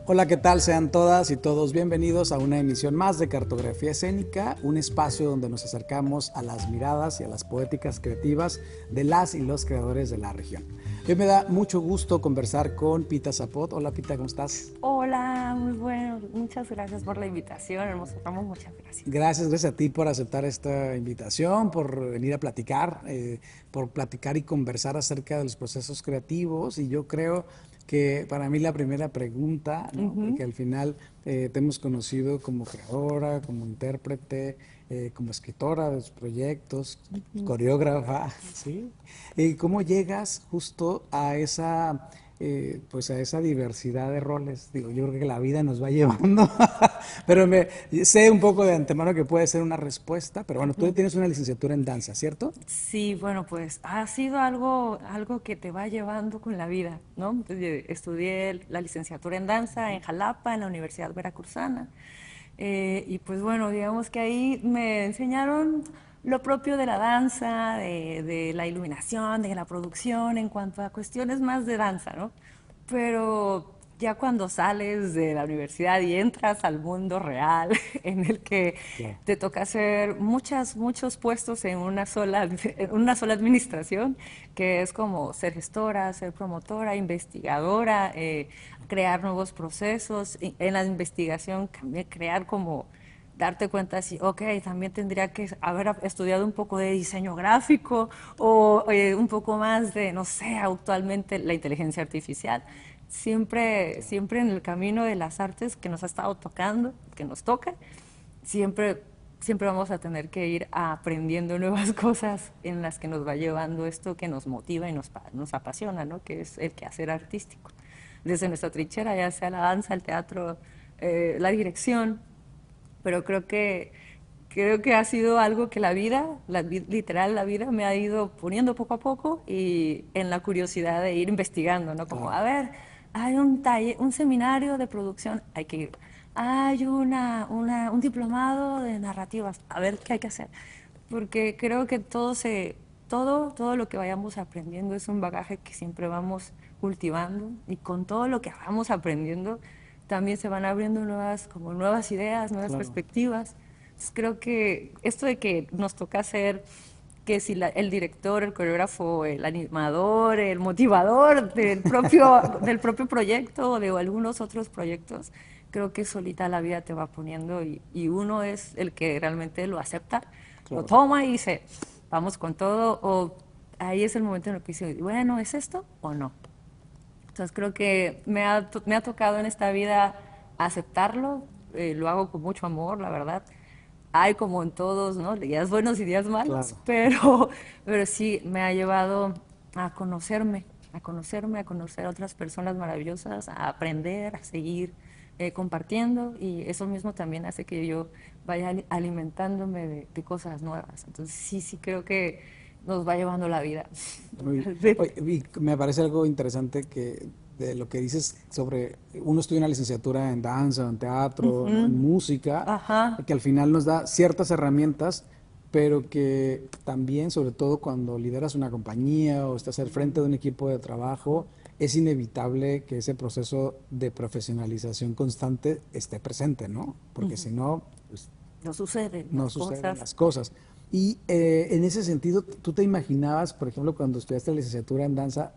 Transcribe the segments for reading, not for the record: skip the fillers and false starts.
Hola, ¿qué tal? Sean todas y todos bienvenidos a una emisión más de Cartografía Escénica, un espacio donde nos acercamos a las miradas y a las poéticas creativas de las y los creadores de la región. Hoy me da mucho gusto conversar con Pita Zapot. Hola Pita, ¿cómo estás? Hola, muy bueno. Muchas gracias por la invitación, hermoso Ramos. Muchas gracias. Gracias a ti por aceptar esta invitación, por venir a platicar, por platicar y conversar acerca de los procesos creativos. Y yo creo que para mí la primera pregunta, ¿no? Porque al final te hemos conocido como creadora, como intérprete, como escritora de tus proyectos, coreógrafa, ¿sí? ¿Cómo llegas justo a esa, pues a esa diversidad de roles? Digo, yo creo que la vida nos va llevando, pero sé un poco de antemano que puede ser una respuesta, pero bueno, tú tienes una licenciatura en danza, ¿cierto? Sí, bueno, pues ha sido algo que te va llevando con la vida, ¿no? Entonces, estudié la licenciatura en danza en Jalapa, en la Universidad Veracruzana. Y pues bueno, digamos que ahí me enseñaron lo propio de la danza, de la iluminación, de la producción, en cuanto a cuestiones más de danza, ¿no? Pero ya cuando sales de la universidad y entras al mundo real, en el que Claro. te toca hacer muchos puestos en una sola administración, que es como ser gestora, ser promotora, investigadora, crear nuevos procesos, y en la investigación también crear como darte cuenta si, ok, también tendría que haber estudiado un poco de diseño gráfico o un poco más de, no sé, actualmente la inteligencia artificial. Siempre en el camino de las artes que nos ha estado tocando, que nos toca, siempre, siempre vamos a tener que ir aprendiendo nuevas cosas en las que nos va llevando esto que nos motiva y nos apasiona, ¿no? Que es el quehacer artístico. Desde nuestra trinchera, ya sea la danza, el teatro, la dirección, pero creo que ha sido algo que literal la vida me ha ido poniendo poco a poco y en la curiosidad de ir investigando, ¿no? Como, Claro. a ver, hay un taller, un seminario de producción, hay que ir. Hay un diplomado de narrativas, a ver qué hay que hacer. Porque creo que todo lo que vayamos aprendiendo es un bagaje que siempre vamos cultivando y con todo lo que vamos aprendiendo también se van abriendo como nuevas ideas, nuevas Claro. perspectivas. Entonces, creo que esto de que nos toca ser, que si el director, el coreógrafo, el animador, el motivador del propio proyecto o de algunos otros proyectos, creo que solita la vida te va poniendo y uno es el que realmente lo acepta, lo Claro. toma y dice, vamos con todo, o ahí es el momento en el que dice, bueno, ¿es esto o no? Entonces creo que me ha tocado en esta vida aceptarlo, lo hago con mucho amor, la verdad. Hay como en todos, ¿no? Días buenos y días malos, Claro. pero sí me ha llevado a conocerme, a conocer a otras personas maravillosas, a aprender, a seguir compartiendo y eso mismo también hace que yo vaya alimentándome de cosas nuevas. Entonces sí creo que nos va llevando la vida. Oye, y me parece algo interesante que de lo que dices sobre uno estudia una licenciatura en danza, en teatro, ¿no? En música, Ajá. que al final nos da ciertas herramientas, pero que también, sobre todo cuando lideras una compañía o estás al frente de un equipo de trabajo, es inevitable que ese proceso de profesionalización constante esté presente, ¿no? Porque si no, pues No suceden no las suceden cosas. las cosas. Y en ese sentido, ¿tú te imaginabas, por ejemplo, cuando estudiaste la licenciatura en danza,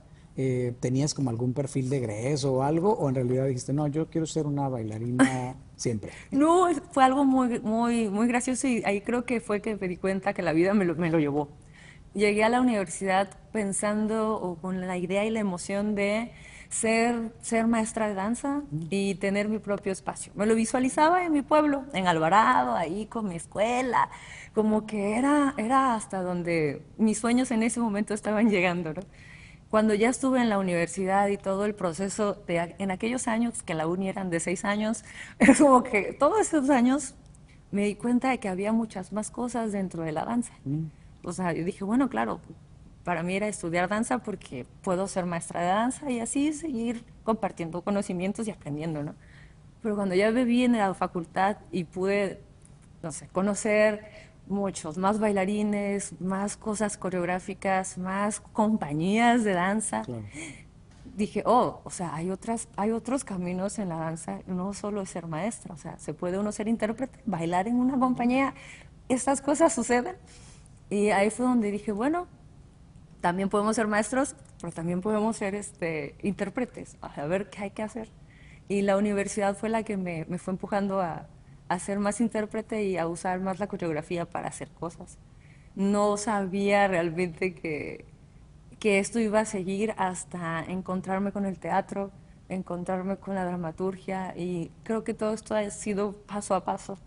tenías como algún perfil de egreso o algo, o en realidad dijiste, no, yo quiero ser una bailarina siempre? No, fue algo muy gracioso y ahí creo que fue que me di cuenta que la vida me lo llevó. Llegué a la universidad pensando o con la idea y la emoción de ser maestra de danza y tener mi propio espacio. Me lo visualizaba en mi pueblo, en Alvarado, ahí con mi escuela, como que era hasta donde mis sueños en ese momento estaban llegando, ¿no? Cuando ya estuve en la universidad y todo el proceso en aquellos años, que la uni eran de 6 años, es como que todos esos años me di cuenta de que había muchas más cosas dentro de la danza. O sea, yo dije, bueno, claro, para mí era estudiar danza porque puedo ser maestra de danza y así seguir compartiendo conocimientos y aprendiendo, ¿no? Pero cuando ya viví en la facultad y pude, no sé, conocer muchos, más bailarines, más cosas coreográficas, más compañías de danza, Claro. dije, oh, o sea, hay otros caminos en la danza, no solo es ser maestra, o sea, se puede uno ser intérprete, bailar en una compañía, estas cosas suceden. Y ahí fue donde dije, bueno, también podemos ser maestros, pero también podemos ser intérpretes, a ver qué hay que hacer. Y la universidad fue la que me fue empujando a ser más intérprete y a usar más la coreografía para hacer cosas. No sabía realmente que esto iba a seguir hasta encontrarme con el teatro, encontrarme con la dramaturgia y creo que todo esto ha sido paso a paso.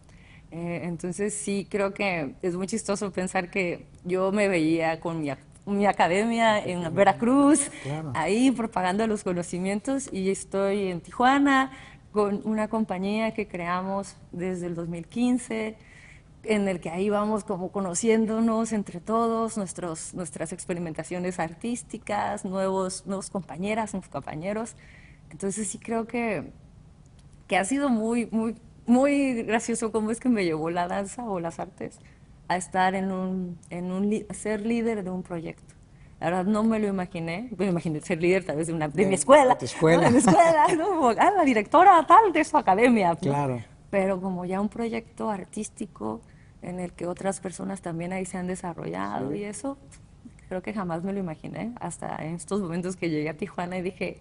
Entonces sí, creo que es muy chistoso pensar que yo me veía con mi academia en Veracruz, Claro. ahí propagando los conocimientos y estoy en Tijuana con una compañía que creamos desde el 2015 en el que ahí vamos como conociéndonos entre todos, nuestras experimentaciones artísticas, nuevos compañeras, nuevos compañeros. Entonces sí creo que ha sido muy gracioso cómo es que me llevó la danza o las artes a estar ser líder de un proyecto. La verdad no me lo imaginé ser líder tal vez de mi De escuela, tu ¿no? escuela. De mi escuela, ¿no? Como, la directora tal de su academia, ¿no? Claro. Pero como ya un proyecto artístico en el que otras personas también ahí se han desarrollado y eso, creo que jamás me lo imaginé, hasta en estos momentos que llegué a Tijuana y dije,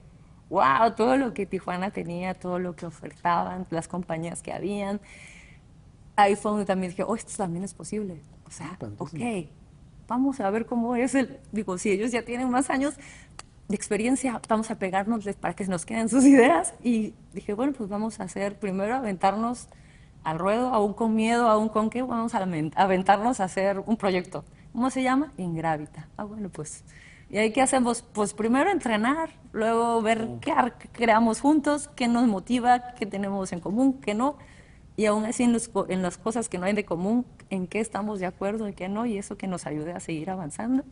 wow, todo lo que Tijuana tenía, todo lo que ofertaban, las compañías que habían, ahí fue donde también dije, oh, esto también es posible, o sea, ok, Padrísimo. vamos a ver cómo es digo, si ellos ya tienen más años de experiencia, vamos a pegarnos para que nos queden sus ideas. Y dije, bueno, pues vamos a hacer primero aventarnos al ruedo, aún con miedo, aún con qué, vamos a aventarnos a hacer un proyecto. ¿Cómo se llama? Ingrávita. Ah, bueno, pues. ¿Y ahí qué hacemos? Pues primero entrenar, luego ver qué creamos juntos, qué nos motiva, qué tenemos en común, qué no. Y aún así en las cosas que no hay de común, en qué estamos de acuerdo y qué no, y eso que nos ayude a seguir avanzando.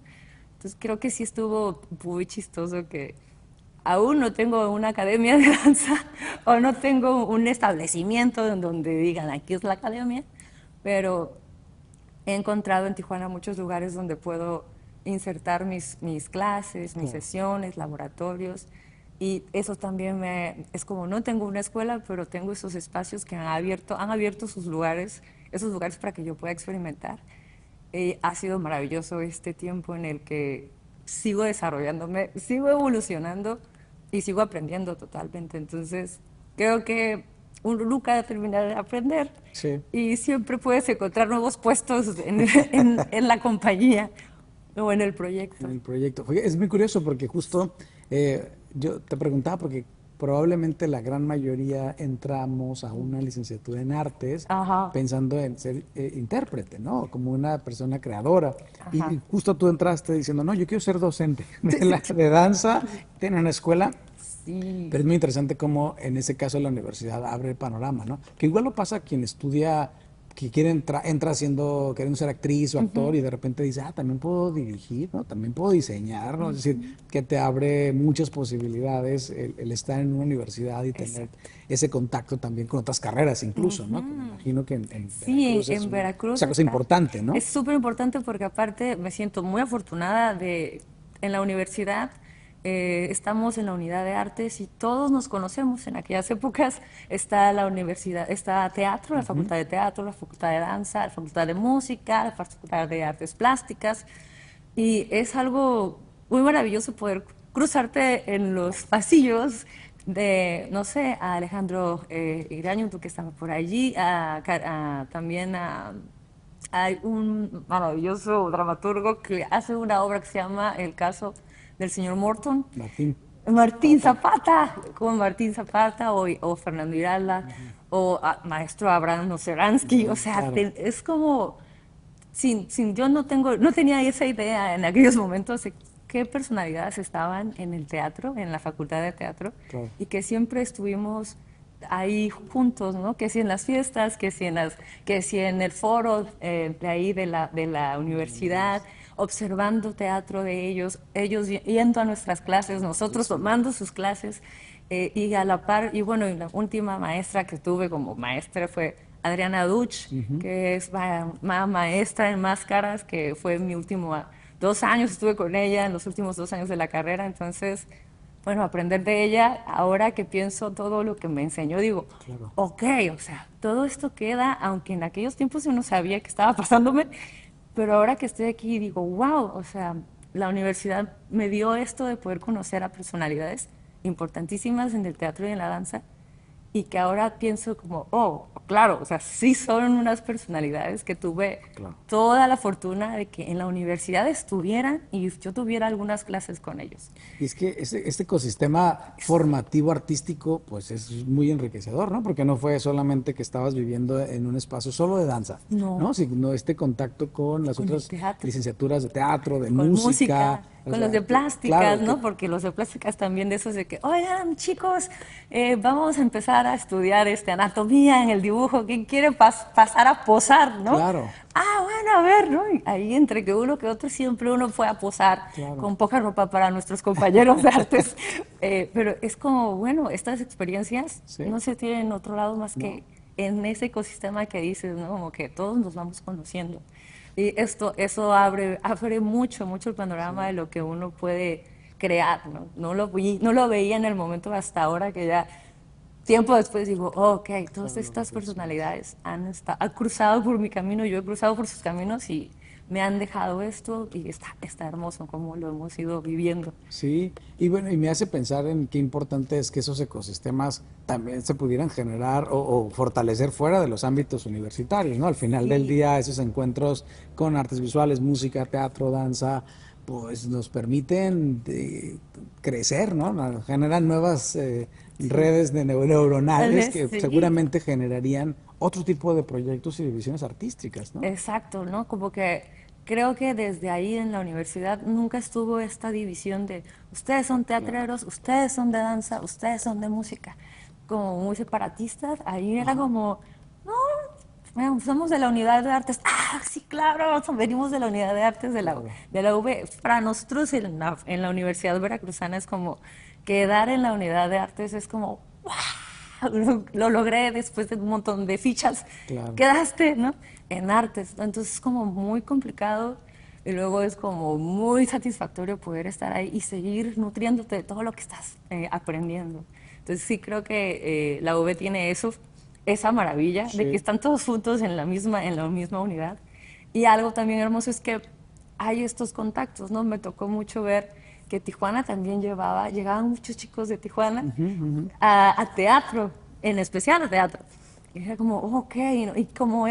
Entonces creo que sí estuvo muy chistoso que aún no tengo una academia de danza o no tengo un establecimiento en donde digan aquí es la academia, pero he encontrado en Tijuana muchos lugares donde puedo insertar mis clases, mis Claro. sesiones, laboratorios. Y eso también es como, no tengo una escuela, pero tengo esos espacios que han abierto sus lugares, esos lugares para que yo pueda experimentar. Ha sido maravilloso este tiempo en el que sigo desarrollándome, sigo evolucionando y sigo aprendiendo totalmente. Entonces, creo que uno nunca termina de aprender Sí. y siempre puedes encontrar nuevos puestos en la compañía o en el proyecto. En el proyecto. Oye, es muy curioso porque justo yo te preguntaba porque probablemente la gran mayoría entramos a una licenciatura en artes Ajá, pensando en ser intérprete, ¿no? Como una persona creadora. Y ajá. justo tú entraste diciendo, no, yo quiero ser docente de danza, tiene una escuela. Sí. Pero es muy interesante cómo en ese caso la universidad abre el panorama, ¿no? Que igual lo pasa a quien estudia, que entra siendo, queriendo ser actriz o actor y de repente dice, ah, también puedo dirigir, ¿no? También puedo diseñar, ¿no? Es decir, que te abre muchas posibilidades el estar en una universidad y tener Exacto. ese contacto también con otras carreras incluso, ¿no? Que me imagino que en Sí, Veracruz es en una Veracruz esa cosa está. importante, ¿no? Es súper importante porque aparte me siento muy afortunada en la universidad. Estamos en la unidad de artes y todos nos conocemos. En aquellas épocas está la universidad, está teatro, la facultad de teatro, la facultad de danza, la facultad de música, la facultad de artes plásticas. Y es algo muy maravilloso poder cruzarte en los pasillos de, no sé, a Alejandro Iraño, tú que estaba por allí, también hay un maravilloso dramaturgo que hace una obra que se llama El caso del señor Morton. Martín Martín Zapata. Zapata, como Martín Zapata o Fernando Irala, o maestro Abraham Noceransky, o sea, Claro, es como yo no tenía esa idea en aquellos momentos de qué personalidades estaban en el teatro, en la facultad de teatro, claro. y que siempre estuvimos ahí juntos, ¿no? Que si en las fiestas, que si en el foro de ahí de la universidad, observando teatro de ellos yendo a nuestras clases, nosotros tomando sus clases, y a la par, y bueno, y la última maestra que tuve como maestra fue Adriana Duch, que es maestra en máscaras, que fue mi último 2 años, estuve con ella en los últimos 2 años de la carrera, entonces bueno, aprender de ella, ahora que pienso todo lo que me enseñó, digo, Claro. ok, o sea, todo esto queda, aunque en aquellos tiempos yo no sabía que estaba pasándome, pero ahora que estoy aquí digo, wow, o sea, la universidad me dio esto de poder conocer a personalidades importantísimas en el teatro y en la danza, y que ahora pienso como, oh, claro, o sea, sí son unas personalidades que tuve Claro. toda la fortuna de que en la universidad estuvieran y yo tuviera algunas clases con ellos. Y es que este ecosistema formativo artístico, pues es muy enriquecedor, ¿no? Porque no fue solamente que estabas viviendo en un espacio solo de danza, No, ¿no? Sino este contacto con las con el otras teatro, licenciaturas de teatro, de con música, música, o con los de sea, que, plásticas, claro, ¿no? que, Porque los de plásticas también de esos de que, oigan, chicos, vamos a empezar a estudiar anatomía en el dibujo, ¿quién quiere pasar a posar, ¿no? claro, Ah, bueno, a ver, ¿no? Y ahí entre que uno que otro siempre uno fue a posar claro, con poca ropa para nuestros compañeros de artes, pero es como, bueno, estas experiencias sí, no se tienen en otro lado más ¿no? que en ese ecosistema que dices, ¿no? Como que todos nos vamos conociendo. Y eso abre mucho, mucho el panorama de lo que uno puede crear, ¿no? No lo veía en el momento hasta ahora que ya, tiempo después digo, oh, ok, todas Claro, lo estas reflexionas. personalidades han cruzado por mi camino, yo he cruzado por sus caminos y me han dejado esto y está hermoso como lo hemos ido viviendo. Sí, y bueno, y me hace pensar en qué importante es que esos ecosistemas también se pudieran generar o fortalecer fuera de los ámbitos universitarios, ¿no? Al final del Sí, día, esos encuentros con artes visuales, música, teatro, danza, pues nos permiten crecer, ¿no? Generan nuevas sí, redes de neuronales que sí. seguramente generarían otro tipo de proyectos y divisiones artísticas, ¿no? Exacto, ¿no? Como que creo que desde ahí en la universidad nunca estuvo esta división de ustedes son Claro. teatreros, ustedes son de danza, ustedes son de música, como muy separatistas. Ahí era Ajá. como, no, bueno, somos de la unidad de artes. Ah, sí, claro, venimos de la unidad de artes Claro. de la UV. Para nosotros en la Universidad Veracruzana es como quedar en la unidad de artes es como, lo logré después de un montón de fichas, Claro. quedaste, ¿no? En artes, ¿no? Entonces es como muy complicado y luego es como muy satisfactorio poder estar ahí y seguir nutriéndote de todo lo que estás aprendiendo. Entonces sí creo que la UV tiene eso, esa maravilla de que Sí. están todos juntos en la misma unidad. Y algo también hermoso es que hay estos contactos, ¿no? Me tocó mucho ver que Tijuana también llegaban muchos chicos de Tijuana Ujú, ujú. a teatro, en especial a teatro. Y era como, oh, ok, ¿no? Y como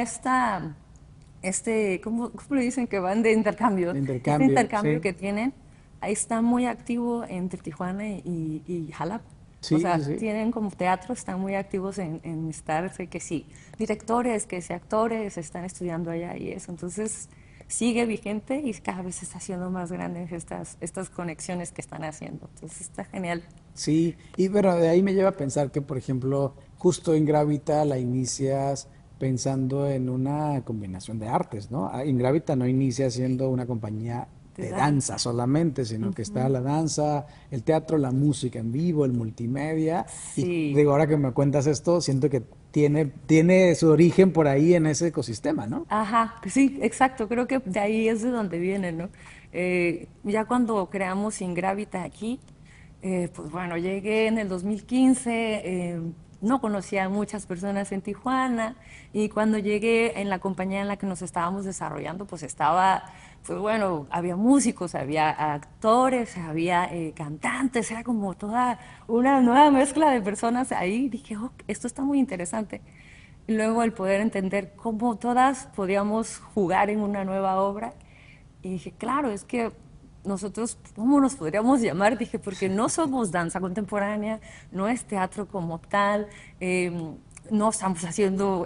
¿cómo le dicen que van de intercambio? De Este intercambio, intercambio sí. que tienen, ahí está muy activo entre Tijuana y Jalapa. O Sí, sea, sí, sí. tienen como teatro, están muy activos en estar, sé que sí, directores, que sí, actores, están estudiando allá y eso. Entonces, sigue vigente y cada vez se está haciendo más grandes estas conexiones que están haciendo. Entonces, está genial. Sí, y pero de ahí me lleva a pensar que, por ejemplo, justo en Gravita la inicias pensando en una combinación de artes, ¿no? En Gravita no inicia siendo una compañía De de danza danza. solamente, sino que está la danza, el teatro, la música en vivo, el multimedia. Y Sí, digo, ahora que me cuentas esto, siento que tiene su origen por ahí en ese ecosistema, ¿no? ajá, sí, exacto, creo que de ahí es de donde viene, ¿no? Ya cuando creamos Ingravita aquí, pues bueno, llegué en el 2015, no conocía a muchas personas en Tijuana y cuando llegué en la compañía en la que nos estábamos desarrollando, pues estaba, pues bueno, había músicos, había actores, había cantantes, era como toda una nueva mezcla de personas ahí. Dije, oh, esto está muy interesante. Y luego el poder entender cómo todas podíamos jugar en una nueva obra. Y dije, claro, es que nosotros, ¿cómo nos podríamos llamar? Dije, porque no somos danza contemporánea, no es teatro como tal, no estamos haciendo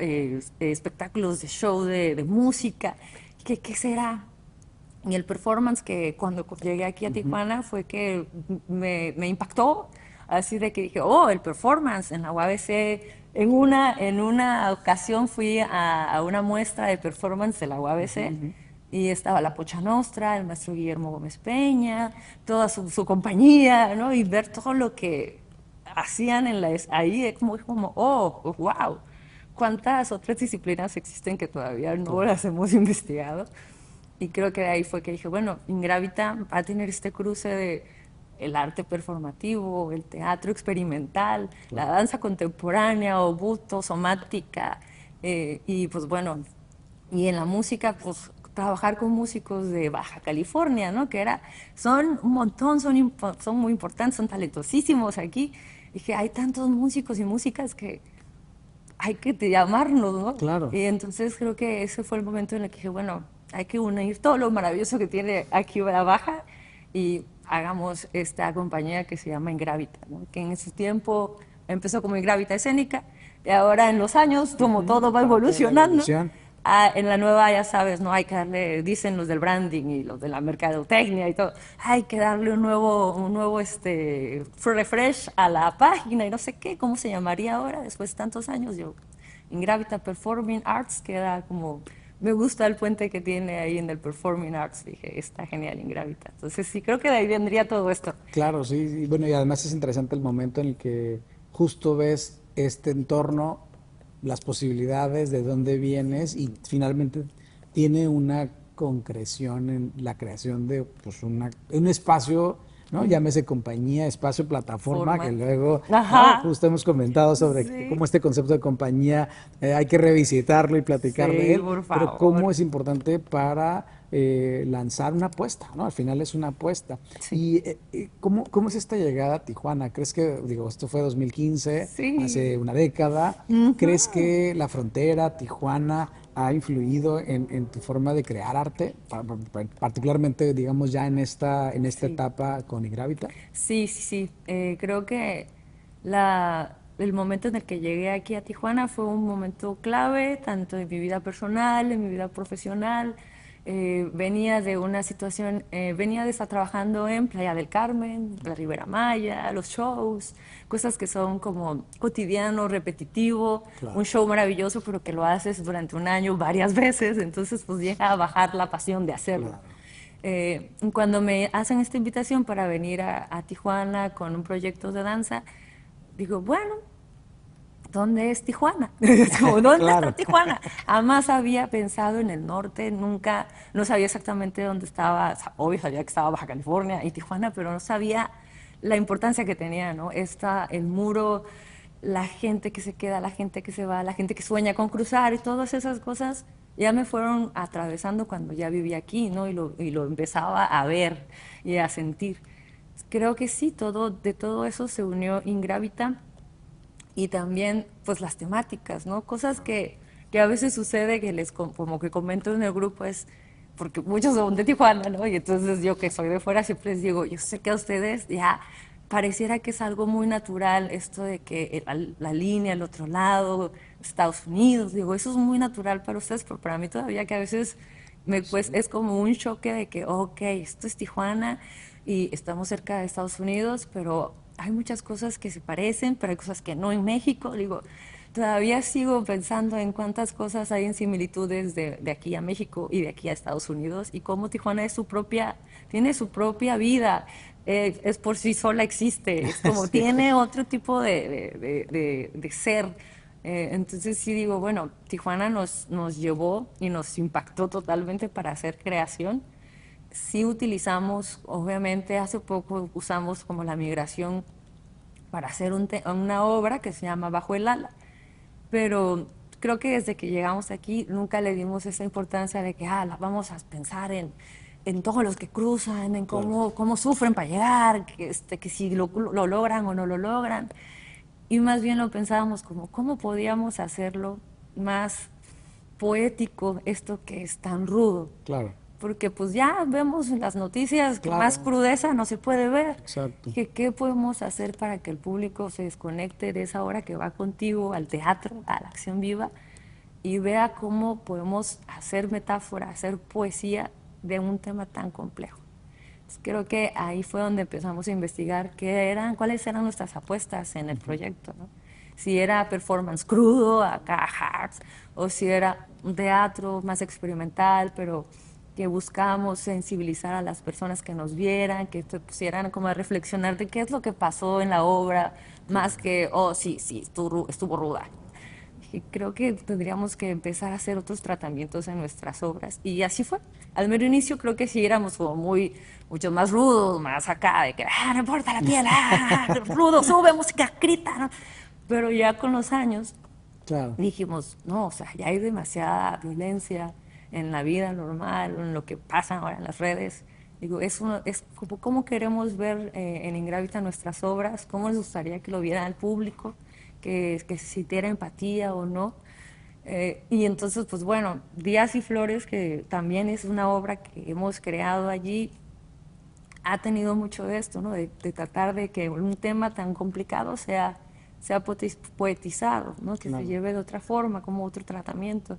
espectáculos de show de música. ¿Qué será? Y el performance que cuando llegué aquí a Ujú. Tijuana fue que me impactó, así de que dije, oh, el performance en la UABC. En una ocasión fui a una muestra de performance de la Ujú, UABC ujú. y estaba la Pocha Nostra, el maestro Guillermo Gómez Peña, toda su compañía, ¿no? Y ver todo lo que hacían ahí, como, oh, wow, cuántas otras disciplinas existen que todavía no Claro. las hemos investigado. Y creo que de ahí fue que dije, bueno, Ingravita va a tener este cruce de el arte performativo, el teatro experimental, la Claro. danza contemporánea o busto, somática, y pues bueno, y en la música, pues trabajar con músicos de Baja California, ¿no? Son un montón, son muy importantes, son talentosísimos aquí. Dije, hay tantos músicos y músicas que hay que llamarnos, ¿no? Claro. Y entonces creo que ese fue el momento en el que dije, bueno, hay que unir todo lo maravilloso que tiene aquí la Baja y hagamos esta compañía que se llama Ingravita, ¿no? Que en ese tiempo empezó como Ingravita Escénica y ahora en los años, como todo va Parte de la evolucionando, evolución. en la nueva, ya sabes, no hay que darle, dicen los del branding y los de la mercadotecnia y todo, hay que darle un nuevo refresh a la página y no sé qué, ¿cómo se llamaría ahora después de tantos años? Yo, Ingravita Performing Arts, queda como, me gusta el puente que tiene ahí en el Performing Arts, dije, está genial Ingravita. Entonces sí, creo que de ahí vendría todo esto. Claro, sí, y bueno, y además es interesante el momento en el que justo ves este entorno, las posibilidades de dónde vienes y finalmente tiene una concreción en la creación de pues un espacio, ¿no? Llámese compañía, espacio, plataforma, que Forma. luego, ¿no? Ajá. Justo hemos comentado sobre Sí. cómo este concepto de compañía hay que revisitarlo y platicar de Sí, él, por pero favor. cómo es importante para lanzar una apuesta, ¿no? Al final es una apuesta. Sí. ¿Y cómo es esta llegada a Tijuana? ¿Crees que, digo, esto fue 2015, Sí. hace una década? ¿Crees Ujú. que la frontera, Tijuana, ha influido en tu forma de crear arte? Particularmente, digamos, ya en esta Sí. etapa con Ingravita. Sí, sí, sí. Creo que el momento en el que llegué aquí a Tijuana fue un momento clave, tanto en mi vida personal, en mi vida profesional. Venía de una situación, venía de estar trabajando en Playa del Carmen, la Ribera Maya, los shows, cosas que son como cotidiano, repetitivo, un Claro, show maravilloso, pero que lo haces durante un año varias veces, entonces pues llega a bajar la pasión de hacerlo. claro. Cuando me hacen esta invitación para venir a Tijuana con un proyecto de danza, digo, bueno, ¿dónde es Tijuana? Es como, ¿dónde está Claro. Tijuana? Jamás había pensado en el norte, nunca, no sabía exactamente dónde estaba, obvio sabía que estaba Baja California y Tijuana, pero no sabía la importancia que tenía, ¿no? El muro, la gente que se queda, la gente que se va, la gente que sueña con cruzar y todas esas cosas ya me fueron atravesando cuando ya vivía aquí, ¿no? Y lo empezaba a ver y a sentir. Creo que sí, de todo eso se unió Ingravita y también pues las temáticas, ¿no? Cosas que a veces sucede que como que comento en el grupo es porque muchos son de Tijuana, ¿no? Y entonces yo que soy de fuera siempre les digo, yo sé que a ustedes ya pareciera que es algo muy natural esto de que la línea, el otro lado, Estados Unidos, digo, eso es muy natural para ustedes, pero para mí todavía que a veces pues Sí. es como un choque de que, ok, esto es Tijuana y estamos cerca de Estados Unidos, pero hay muchas cosas que se parecen, pero hay cosas que no en México. Digo, todavía sigo pensando en cuántas cosas hay en similitudes de aquí a México y de aquí a Estados Unidos y cómo Tijuana tiene su propia vida. Es por sí sola existe, es como Sí. tiene otro tipo de ser. Entonces sí digo, bueno, Tijuana nos llevó y nos impactó totalmente para hacer creación. Sí utilizamos, obviamente hace poco usamos como la migración para hacer una obra que se llama Bajo el ala, pero creo que desde que llegamos aquí nunca le dimos esa importancia de que vamos a pensar en todos los que cruzan, en Claro. cómo sufren para llegar, que si lo logran o no lo logran. Y más bien lo pensábamos como cómo podíamos hacerlo más poético, esto que es tan rudo. Claro. Porque pues ya vemos en las noticias que más Claro. crudeza no se puede ver. Exacto. Dije, ¿qué podemos hacer para que el público se desconecte de esa hora que va contigo al teatro, a la acción viva, y vea cómo podemos hacer metáfora, hacer poesía de un tema tan complejo? Creo que ahí fue donde empezamos a investigar cuáles eran nuestras apuestas en el proyecto, ¿no? Si era performance crudo, acá hard, o si era un teatro más experimental, pero que buscábamos sensibilizar a las personas que nos vieran, que se pusieran como a reflexionar de qué es lo que pasó en la obra, más que, oh, sí, sí, estuvo ruda. dije, creo que tendríamos que empezar a hacer otros tratamientos en nuestras obras. Y así fue. Al mero inicio creo que sí éramos como mucho más rudos, más acá, de que, no importa la piel, rudo, sube, música, grita, ¿no? Pero ya con los años Claro. dijimos, no, o sea, ya hay demasiada violencia en la vida normal, en lo que pasa ahora en las redes. Digo, es como, cómo queremos ver en Ingrávita nuestras obras, cómo nos gustaría que lo viera el público, que se sintiera empatía o no. Y entonces, pues bueno, Días y Flores, que también es una obra que hemos creado allí, ha tenido mucho de esto, ¿no? De tratar de que un tema tan complicado sea poetizado, ¿no? Que se Claro. lleve de otra forma, como otro tratamiento.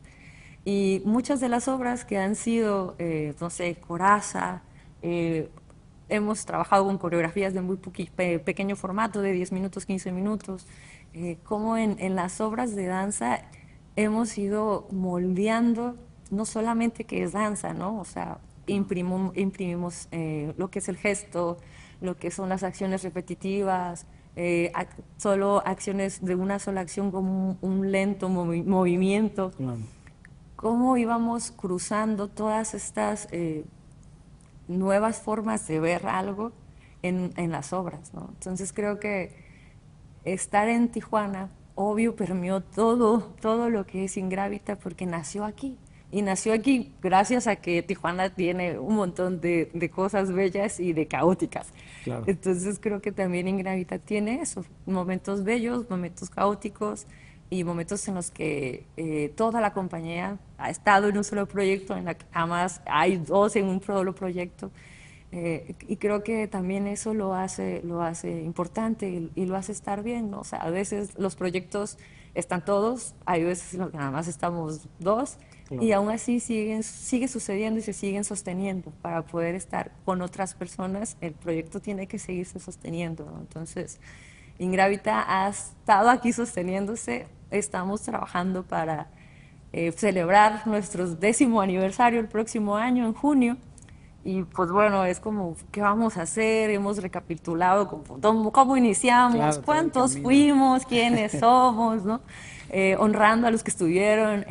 Y muchas de las obras que han sido, no sé, Coraza, eh, hemos trabajado con coreografías de muy pequeño formato, de 10 minutos, 15 minutos, como en las obras de danza hemos ido moldeando no solamente que es danza, ¿no? O sea, imprimimos lo que es el gesto, lo que son las acciones repetitivas, solo acciones de una sola acción como un lento movimiento, Claro. cómo íbamos cruzando todas estas nuevas formas de ver algo en las obras, ¿no? Entonces creo que estar en Tijuana, obvio, permeó todo lo que es Ingrávita porque nació aquí. Y nació aquí gracias a que Tijuana tiene un montón de cosas bellas y de caóticas. Claro. Entonces creo que también Ingrávita tiene eso, momentos bellos, momentos caóticos y momentos en los que toda la compañía ha estado en un solo proyecto, en la que jamás hay dos en un solo proyecto. Y creo que también eso lo hace importante y lo hace estar bien, ¿no? O sea, a veces los proyectos están todos, hay veces en los que nada más estamos dos, Claro. y aún así sigue sucediendo y se siguen sosteniendo. Para poder estar con otras personas, el proyecto tiene que seguirse sosteniendo, ¿no? Entonces, Ingrávita ha estado aquí sosteniéndose, estamos trabajando para celebrar nuestro 10º aniversario el próximo año, en junio. Y pues bueno, es como, ¿qué vamos a hacer? Hemos recapitulado cómo iniciamos, Claro, todo el cuántos camino. fuimos, quiénes somos, ¿no? Honrando a los que estuvieron,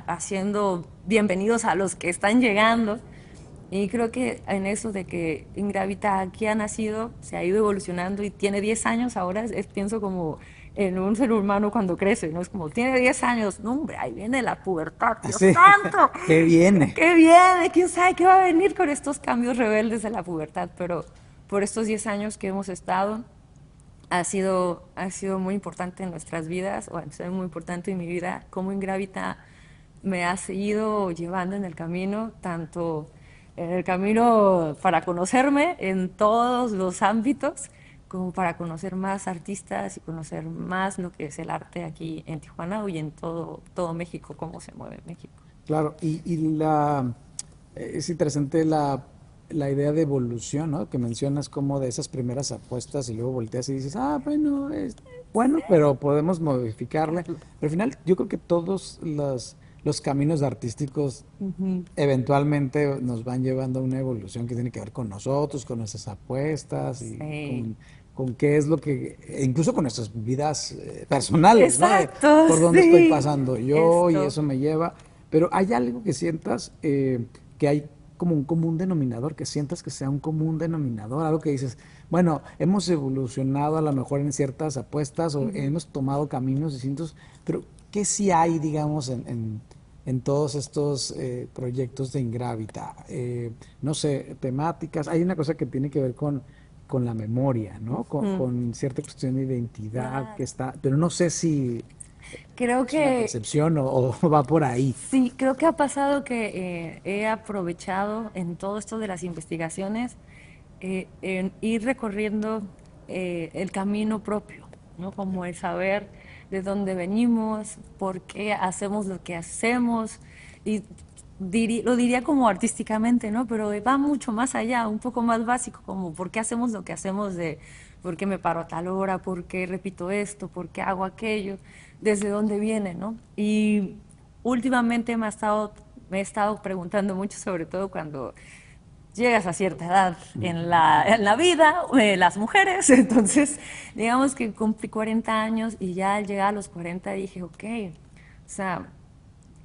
haciendo bienvenidos a los que están llegando. Y creo que en eso de que Ingravita aquí ha nacido, se ha ido evolucionando y tiene 10 años ahora, pienso como en un ser humano cuando crece, ¿no? Es como, tiene 10 años, no hombre, ahí viene la pubertad, Dios Sí. santo, ¿Qué viene? qué viene, quién sabe qué va a venir con estos cambios rebeldes de la pubertad, pero por estos 10 años que hemos estado, ha sido muy importante en nuestras vidas, o ha sido muy importante en mi vida, cómo Ingravita me ha seguido llevando en el camino, tanto en el camino para conocerme en todos los ámbitos, como para conocer más artistas y conocer más lo que es el arte aquí en Tijuana y en todo México, cómo se mueve México. Claro, es interesante la idea de evolución, ¿no? Que mencionas como de esas primeras apuestas y luego volteas y dices, bueno, es bueno, pero podemos modificarle. Pero al final yo creo que todos los caminos artísticos eventualmente nos van llevando a una evolución que tiene que ver con nosotros, con nuestras apuestas y Sí. con qué es lo que, e incluso con nuestras vidas personales, ¿no? De Exacto, por dónde estoy sí. pasando yo y Esto. eso me lleva. Pero hay algo que sientas que hay como un común denominador, que sientas que sea un común denominador, algo que dices, bueno, hemos evolucionado a lo mejor en ciertas apuestas o hemos tomado caminos distintos, pero ¿qué sí hay, digamos, en todos estos proyectos de Ingrávita? No sé, temáticas, hay una cosa que tiene que ver con la memoria, ¿no? Con cierta cuestión de identidad que Claro. está, pero no sé si Creo es una que percepción o va por ahí. sí, creo que ha pasado que he aprovechado en todo esto de las investigaciones en ir recorriendo el camino propio, ¿no? Como el saber de dónde venimos, por qué hacemos lo que hacemos, y lo diría como artísticamente, ¿no? Pero va mucho más allá, un poco más básico, como por qué hacemos lo que hacemos, de por qué me paro a tal hora, por qué repito esto, por qué hago aquello, desde dónde viene, ¿no? Y últimamente me he estado preguntando mucho, sobre todo cuando llegas a cierta edad en la vida, las mujeres. Entonces, digamos que cumplí 40 años y ya al llegar a los 40 dije, ok, sea,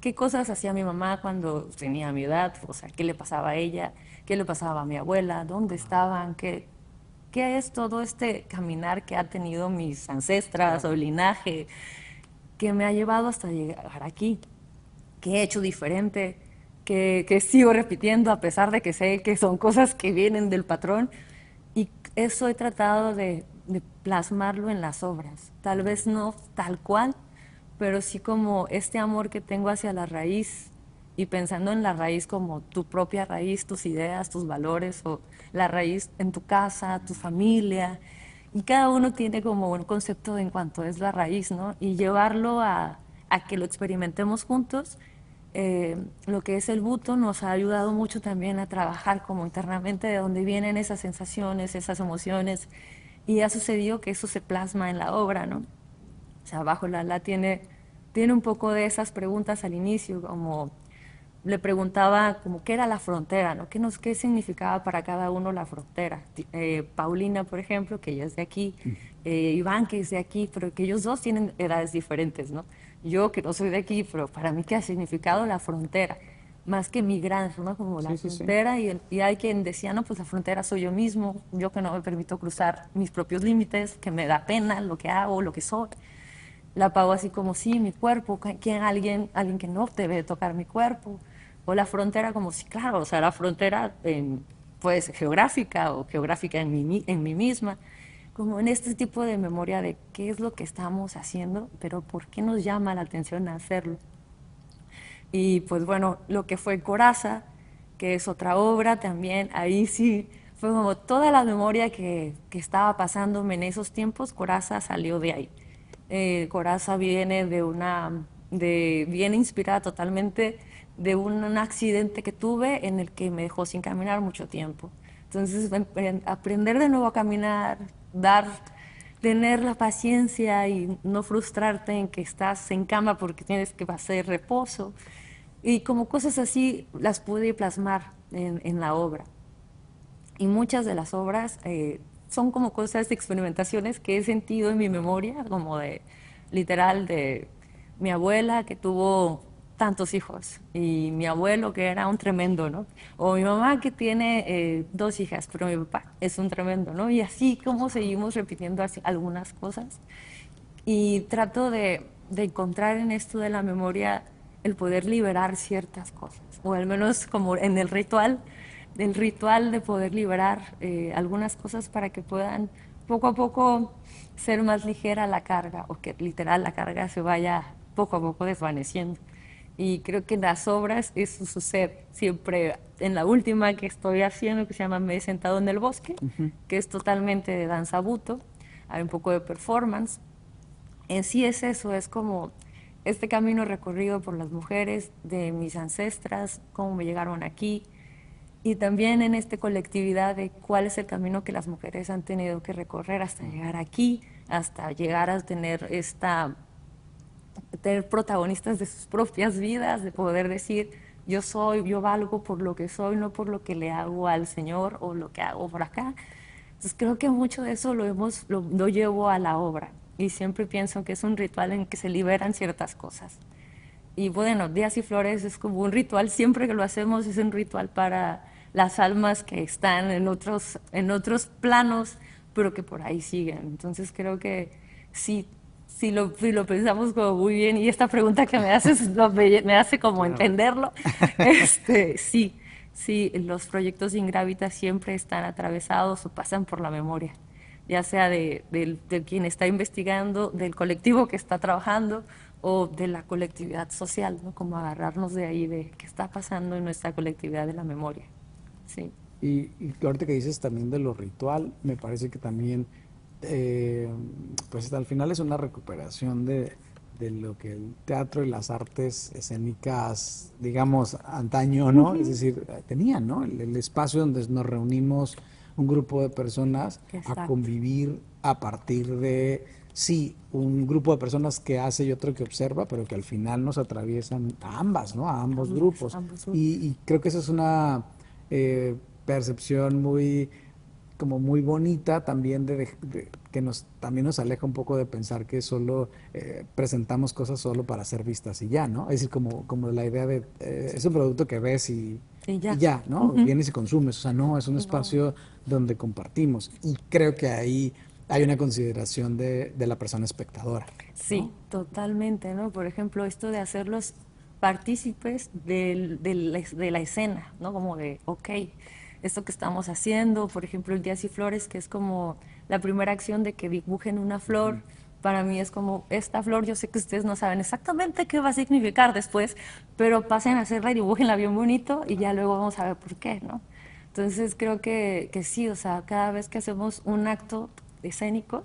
qué cosas hacía mi mamá cuando tenía mi edad, o sea, qué le pasaba a ella, qué le pasaba a mi abuela, dónde estaban, qué es todo este caminar que ha tenido mis ancestras o el linaje que me ha llevado hasta llegar aquí, qué he hecho diferente, que sigo repitiendo a pesar de que sé que son cosas que vienen del patrón. Y eso he tratado de plasmarlo en las obras. Tal vez no tal cual, pero sí como este amor que tengo hacia la raíz y pensando en la raíz como tu propia raíz, tus ideas, tus valores o la raíz en tu casa, tu familia. Y cada uno tiene como un concepto en cuanto es la raíz, ¿no? Y llevarlo a que lo experimentemos juntos. Lo que es el buto nos ha ayudado mucho también a trabajar como internamente de dónde vienen esas sensaciones, esas emociones, y ha sucedido que eso se plasma en la obra, ¿no? O sea, Bajo la ala tiene un poco de esas preguntas al inicio, como le preguntaba como qué era la frontera, ¿no? ¿Qué significaba para cada uno la frontera? Paulina, por ejemplo, que ella es de aquí, Iván, que es de aquí, pero que ellos dos tienen edades diferentes, ¿no? Yo, que no soy de aquí, pero para mí, ¿qué ha significado la frontera? Más que migrar, ¿no? Como la Sí, sí, sí. frontera, y hay quien decía, no, pues la frontera soy yo mismo, yo que no me permito cruzar mis propios límites, que me da pena lo que hago, lo que soy. La pago así como, sí, mi cuerpo, alguien que no debe tocar mi cuerpo. O la frontera como, sí, claro, o sea, la frontera pues geográfica o geográfica en mí misma. Como en este tipo de memoria de qué es lo que estamos haciendo, pero por qué nos llama la atención hacerlo. Y pues bueno, lo que fue Coraza, que es otra obra también, ahí sí fue como toda la memoria que estaba pasándome en esos tiempos, Coraza salió de ahí. Coraza viene viene inspirada totalmente de un accidente que tuve en el que me dejó sin caminar mucho tiempo. Entonces, aprender de nuevo a caminar, tener la paciencia y no frustrarte en que estás en cama porque tienes que hacer reposo. Y como cosas así las pude plasmar en la obra. Y muchas de las obras son como cosas de experimentaciones que he sentido en mi memoria, como de literal de mi abuela que tuvo tantos hijos y mi abuelo que era un tremendo, ¿no? O mi mamá que tiene dos hijas, pero mi papá es un tremendo, ¿no? Y así como seguimos repitiendo así algunas cosas. Y trato de encontrar en esto de la memoria el poder liberar ciertas cosas, o al menos como en el ritual de poder liberar algunas cosas para que puedan poco a poco ser más ligera la carga, o que literal la carga se vaya poco a poco desvaneciendo. Y creo que en las obras eso sucede siempre. En la última que estoy haciendo, que se llama Me he sentado en el bosque, que es totalmente de danza buto, hay un poco de performance, en sí es eso, es como este camino recorrido por las mujeres de mis ancestras, cómo me llegaron aquí, y también en esta colectividad de cuál es el camino que las mujeres han tenido que recorrer hasta llegar aquí, hasta llegar a tener protagonistas de sus propias vidas, de poder decir, yo valgo por lo que soy, no por lo que le hago al Señor o lo que hago por acá. Entonces creo que mucho de eso lo llevo a la obra y siempre pienso que es un ritual en que se liberan ciertas cosas. Y bueno, Días y Flores es como un ritual, siempre que lo hacemos es un ritual para las almas que están en otros planos, pero que por ahí siguen. Entonces creo que sí, si lo pensamos como muy bien, y esta pregunta que me haces me hace como Claro. entenderlo, sí, sí, los proyectos de Ingrávita siempre están atravesados o pasan por la memoria, ya sea de quien está investigando, del colectivo que está trabajando o de la colectividad social, ¿no? Como agarrarnos de ahí, de qué está pasando en nuestra colectividad de la memoria. Sí. Y ahorita que dices también de lo ritual, me parece que también, eh, pues al final es una recuperación de lo que el teatro y las artes escénicas, digamos, antaño, ¿no? Es decir, tenían, ¿no? El espacio donde nos reunimos un grupo de personas a Exacto. convivir a partir de, sí, un grupo de personas que hace y otro que observa, pero que al final nos atraviesan a ambas, ¿no? A ambos grupos. Ambos Y creo que esa es una percepción muy como muy bonita también que también nos aleja un poco de pensar que solo presentamos cosas solo para ser vistas y ya, ¿no? Es decir, como la idea de es un producto que ves Y y ya. ya, ¿no? Ujú. Vienes y consumes, o sea, no, es un No. espacio donde compartimos y creo que ahí hay una consideración de la persona espectadora, Sí, ¿no? totalmente, ¿no? Por ejemplo, esto de hacerlos partícipes de la escena, ¿no? Como de, ok, esto que estamos haciendo, por ejemplo, el Días y Flores, que es como la primera acción de que dibujen una flor, para mí es como, esta flor, yo sé que ustedes no saben exactamente qué va a significar después, pero pasen a hacerla y dibújenla bien bonito y ya luego vamos a ver por qué, ¿no? Entonces creo que sí, o sea, cada vez que hacemos un acto escénico,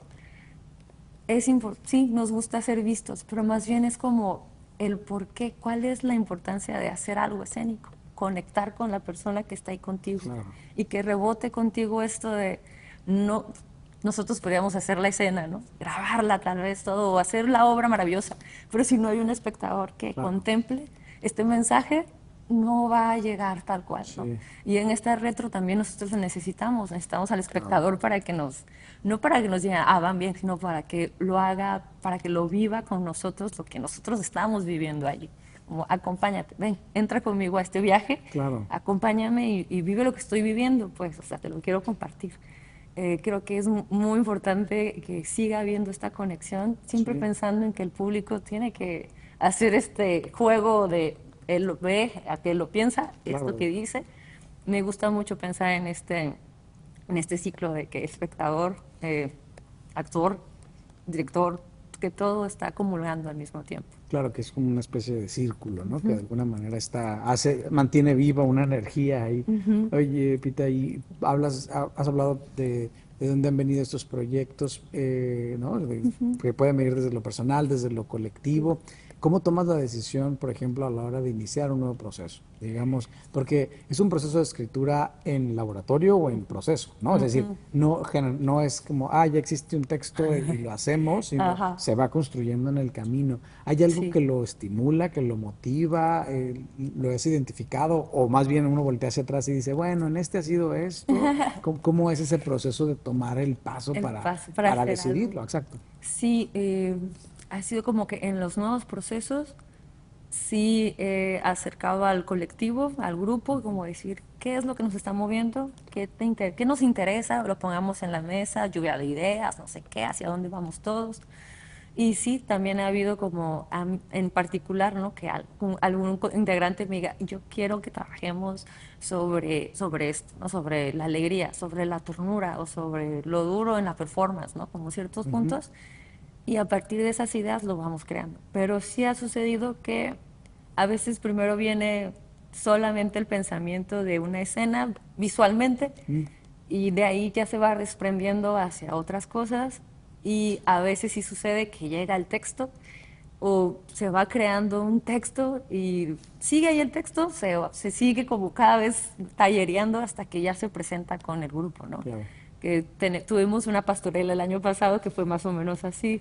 sí, nos gusta ser vistos, pero más bien es como el por qué, cuál es la importancia de hacer algo escénico, conectar con la persona que está ahí contigo Claro, y que rebote contigo esto de no, nosotros podríamos hacer la escena, ¿no? Grabarla tal vez todo o hacer la obra maravillosa, pero si no hay un espectador que claro, contemple este mensaje, no va a llegar tal cual, ¿no? sí, Y en esta retro también nosotros lo necesitamos al claro, espectador para que nos, no para que nos diga, ah, van bien, sino para que lo haga, para que lo viva con nosotros, lo que nosotros estamos viviendo allí. Como, acompáñate, ven, entra conmigo a este viaje, claro, acompáñame y vive lo que estoy viviendo, pues, o sea, te lo quiero compartir. Creo que es muy importante que siga habiendo esta conexión, siempre sí, pensando en que el público tiene que hacer este juego de él lo ve, a que lo piensa, esto claro. que dice. Me gusta mucho pensar en este ciclo de que espectador, actor, director, que todo está acumulando al mismo tiempo. Claro que es como una especie de círculo, ¿no? Que de alguna manera mantiene viva una energía ahí. Oye, Pita, y has hablado de dónde han venido estos proyectos, ¿no? Que pueden venir desde lo personal, desde lo colectivo. ¿Cómo tomas la decisión, por ejemplo, a la hora de iniciar un nuevo proceso? Digamos, porque es un proceso de escritura en laboratorio o en proceso, ¿no? Es decir, no es como, ya existe un texto y lo hacemos, sino Ajá, se va construyendo en el camino. ¿Hay algo sí. que lo estimula, que lo motiva, lo has identificado? O más bien uno voltea hacia atrás y dice, bueno, en este ha sido esto. ¿Cómo es ese proceso de tomar el paso El paso para para hacer algo. decidirlo? Exacto. Sí, ha sido como que en los nuevos procesos sí acercado al colectivo, al grupo, como decir qué es lo que nos está moviendo, qué nos interesa, lo pongamos en la mesa, lluvia de ideas, no sé qué, hacia dónde vamos todos. Y sí, también ha habido como en particular, ¿no? Que algún integrante me diga, yo quiero que trabajemos sobre esto, ¿no? Sobre la alegría, sobre la ternura o sobre lo duro en la performance, ¿no? Como ciertos Ujú. puntos y a partir de esas ideas lo vamos creando. Pero sí ha sucedido que a veces primero viene solamente el pensamiento de una escena visualmente Mm. y de ahí ya se va desprendiendo hacia otras cosas y a veces sí sucede que llega el texto o se va creando un texto y sigue ahí el texto, se sigue como cada vez tallereando hasta que ya se presenta con el grupo, ¿no? Claro. Que tuvimos una pastorela el año pasado que fue más o menos así.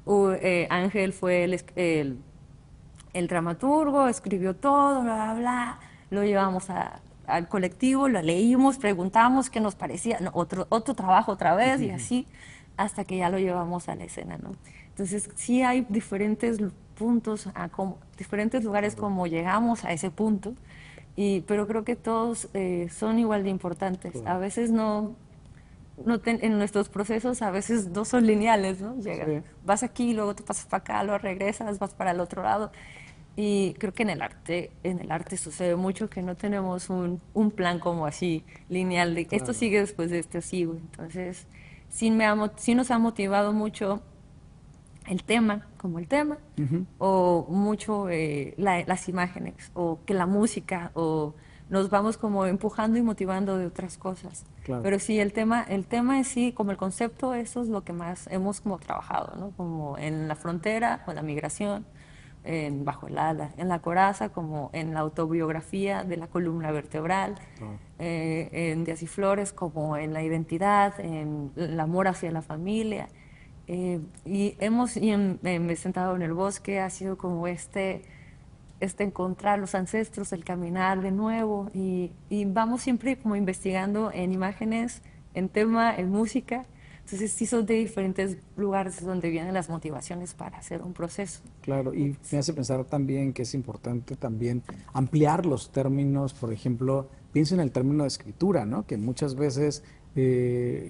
Ujú. Ángel fue el dramaturgo, escribió todo, bla, bla, bla, lo llevamos al colectivo, lo leímos, preguntamos qué nos parecía, no, otro trabajo otra vez y así, hasta que ya lo llevamos a la escena, ¿no? Entonces, sí hay diferentes puntos, diferentes lugares Claro, como llegamos a ese punto, pero creo que todos son igual de importantes. A claro. veces en nuestros procesos a veces no son lineales, ¿no? Sí, Vas aquí, luego te pasas para acá, luego regresas, vas para el otro lado. Y creo que en el arte sucede mucho que no tenemos un plan como así lineal de esto claro. sigue después de esto sigue. Entonces, sí nos ha motivado mucho el tema, como el tema, Ujú. o mucho las imágenes, o que la música, o nos vamos como empujando y motivando de otras cosas. Claro. Pero sí, el tema en sí, como el concepto, eso es lo que más hemos como trabajado, ¿no? Como en la frontera, o la migración, bajo el ala, en la coraza, como en la autobiografía de la columna vertebral, Claro. en Días y Flores, como en la identidad, en el amor hacia la familia. Me he sentado en el bosque, ha sido como este encontrar los ancestros, el caminar de nuevo y vamos siempre como investigando en imágenes en tema, en música. Entonces sí son de diferentes lugares donde vienen las motivaciones para hacer un proceso. Claro, y me hace pensar también que es importante también ampliar los términos, por ejemplo, pienso en el término de escritura, ¿no? Que muchas veces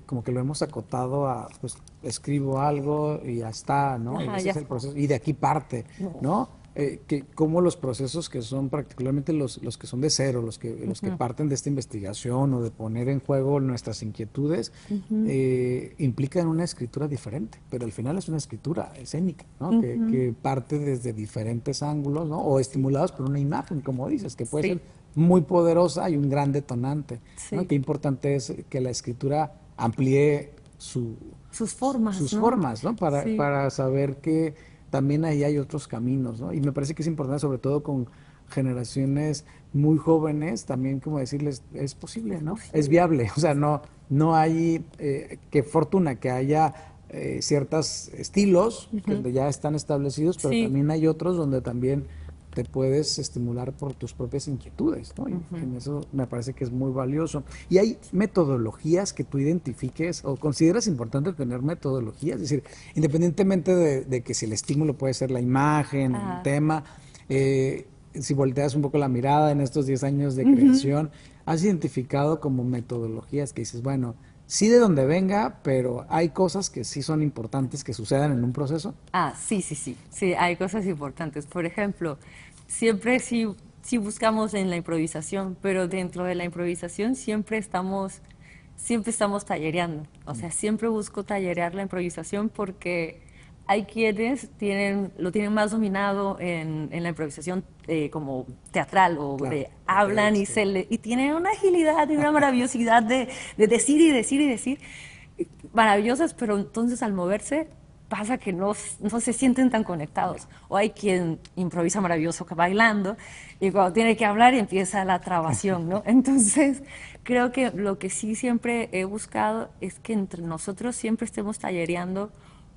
como que lo hemos acotado a, pues, escribo algo y ya está, ¿no? Y Ajá, ese ya es el está. proceso, y de aquí parte, No. ¿no? Que como los procesos que son particularmente los que son de cero, los que parten de esta investigación o de poner en juego nuestras inquietudes, implican una escritura diferente, pero al final es una escritura escénica, ¿no? Que parte desde diferentes ángulos, ¿no? O estimulados por una imagen, como dices, que puede ser Sí, muy poderosa y un gran detonante, ¿no? sí. Qué importante es que la escritura amplíe Sus formas, sus ¿no? formas, ¿no? Sí. Para saber que también ahí hay otros caminos, ¿no? Y me parece que es importante, sobre todo con generaciones muy jóvenes, también como decirles, es posible, Es ¿no? Es posible. viable, o sea, no hay, qué fortuna que haya ciertos estilos que ya están establecidos, pero Sí. también hay otros donde también te puedes estimular por tus propias inquietudes, ¿no? Y en eso me parece que es muy valioso. ¿Y hay metodologías que tú identifiques o consideras importante tener metodologías? Es decir, independientemente de que si el estímulo puede ser la imagen, el Ah, tema, si volteas un poco la mirada en estos 10 años de creación, ¿has identificado como metodologías que dices, bueno, sí de donde venga, pero hay cosas que sí son importantes que sucedan en un proceso? sí, sí, sí. Sí, hay cosas importantes. Por ejemplo, siempre sí buscamos en la improvisación, pero dentro de la improvisación siempre estamos tallereando. O sea, siempre busco tallerear la improvisación porque hay quienes lo tienen más dominado en la improvisación como teatral o Claro, de hablan y, texto. y tienen una agilidad y una maravillosidad de decir y decir y decir maravillosas, pero entonces al moverse pasa que no se sienten tan conectados. O hay quien improvisa maravilloso bailando y cuando tiene que hablar empieza la trabación, ¿no? Entonces creo que lo que sí siempre he buscado es que entre nosotros siempre estemos tallereando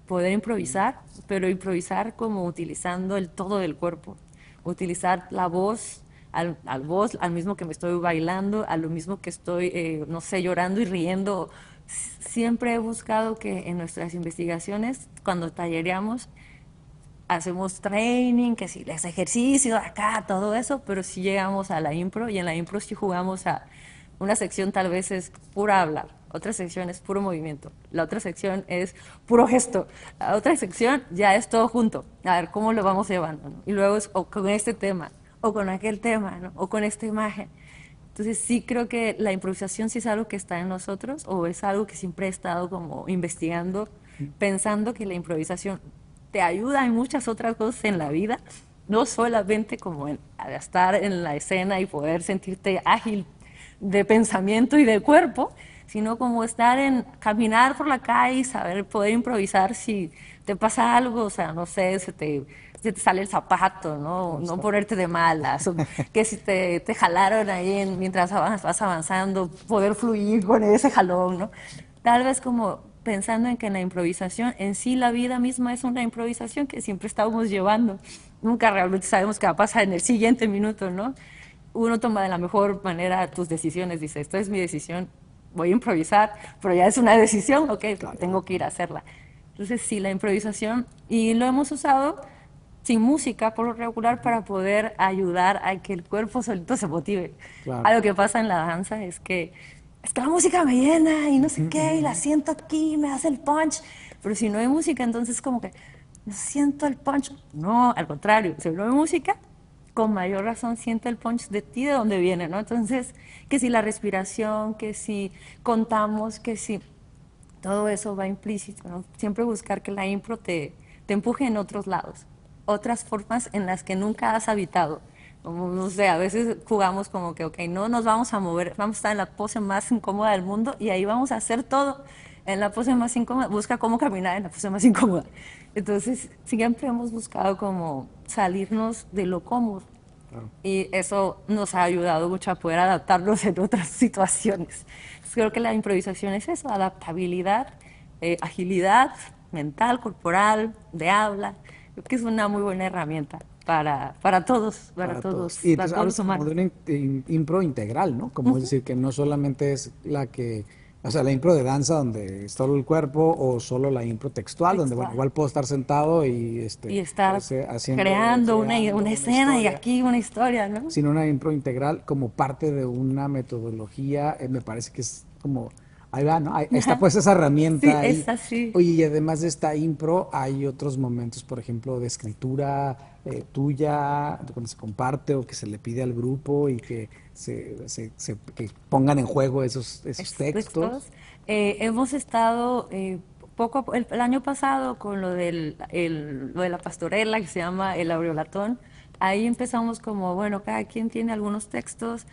poder improvisar, pero improvisar como utilizando el todo del cuerpo, utilizar la voz, al mismo que me estoy bailando, a lo mismo que estoy, no sé, llorando y riendo. Siempre he buscado que en nuestras investigaciones, cuando tallereamos, hacemos training, que si les ejercicio acá, todo eso, pero si llegamos a la impro y en la impro sí jugamos a una sección tal vez es pura hablar, otra sección es puro movimiento, la otra sección es puro gesto, la otra sección ya es todo junto, a ver cómo lo vamos llevando, ¿no? Y luego es o con este tema, o con aquel tema, ¿no? O con esta imagen. Entonces sí creo que la improvisación sí es algo que está en nosotros o es algo que siempre he estado como investigando, pensando que la improvisación te ayuda en muchas otras cosas en la vida, no solamente como en estar en la escena y poder sentirte ágil de pensamiento y de cuerpo, sino como estar en caminar por la calle y saber poder improvisar si te pasa algo, o sea, no sé, se te sale el zapato, ¿no? No Justo. ponerte de malas, o que si te jalaron ahí mientras vas avanzando, poder fluir con ese jalón, ¿no? Tal vez como pensando en que en la improvisación, en sí la vida misma es una improvisación que siempre estamos llevando. Nunca realmente sabemos qué va a pasar en el siguiente minuto, ¿no? Uno toma de la mejor manera tus decisiones, dice, esto es mi decisión, voy a improvisar, pero ya es una decisión, ok, Claro. tengo que ir a hacerla. Entonces sí, la improvisación, y lo hemos usado sin música por lo regular para poder ayudar a que el cuerpo solito se motive. Claro. Algo que pasa en la danza es que la música me llena y no sé qué, y la siento aquí, me hace el punch, pero si no hay música, entonces como que no siento el punch. No, al contrario, si no hay música, con mayor razón siente el punch de ti, de dónde viene, ¿no? Entonces, que si la respiración, que si contamos, que si todo eso va implícito, ¿no? Siempre buscar que la impro te empuje en otros lados, otras formas en las que nunca has habitado. Como, no sé, a veces jugamos como que, ok, no nos vamos a mover, vamos a estar en la pose más incómoda del mundo y ahí vamos a hacer todo en la pose más incómoda, busca cómo caminar en la pose más incómoda. Entonces, siempre hemos buscado como salirnos de lo cómodo Claro. y eso nos ha ayudado mucho a poder adaptarnos en otras situaciones. Entonces, creo que la improvisación es eso, adaptabilidad, agilidad mental, corporal, de habla. Creo que es una muy buena herramienta Para todos. Y para entonces todos hablas los como de humanos. una impro integral, ¿no? Como es decir, que no solamente es la que O sea, la impro de danza donde es solo el cuerpo o solo la impro textual, donde bueno, textual. igual puedo estar sentado y Y estar creando una una escena y historia, aquí una historia, ¿no? sino una impro integral como parte de una metodología, me parece que es como, ahí va, ¿no? Ahí está pues esa Sí, herramienta ahí. es así. Oye, y además de esta impro, hay otros momentos, por ejemplo, de escritura tuya, cuando se comparte o que se le pide al grupo y que que pongan en juego esos textos. Textos. Hemos estado el año pasado con lo de la pastorela que se llama el aureolatón. Ahí empezamos como, bueno, cada quien tiene algunos textos,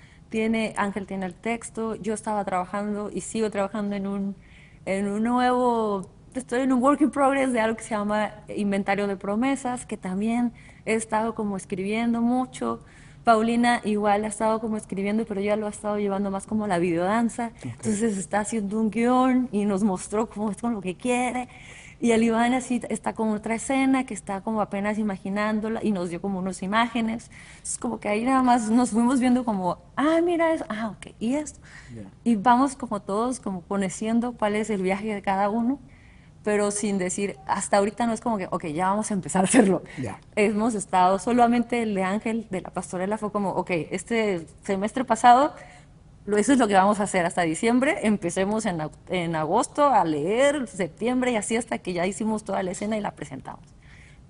Ángel tiene el texto, yo estaba trabajando y sigo trabajando en un nuevo, estoy en un work in progress de algo que se llama inventario de promesas, que también he estado como escribiendo mucho. Paulina igual ha estado como escribiendo, pero ella lo ha estado llevando más como la videodanza. Okay. Entonces está haciendo un guión y nos mostró cómo es con lo que quiere. Y el Iván así está con otra escena que está como apenas imaginándola y nos dio como unas imágenes. Es como que ahí nada más nos fuimos viendo como, ah, mira eso, ah, ok, y esto. Yeah. Y vamos como todos como conociendo cuál es el viaje de cada uno, pero sin decir, hasta ahorita no es como que, ok, ya vamos a empezar a hacerlo. Ya. Hemos estado, solamente el de Ángel, de la pastorela, fue como, ok, este semestre pasado, eso es lo que vamos a hacer hasta diciembre, empecemos en agosto a leer, septiembre y así hasta que ya hicimos toda la escena y la presentamos.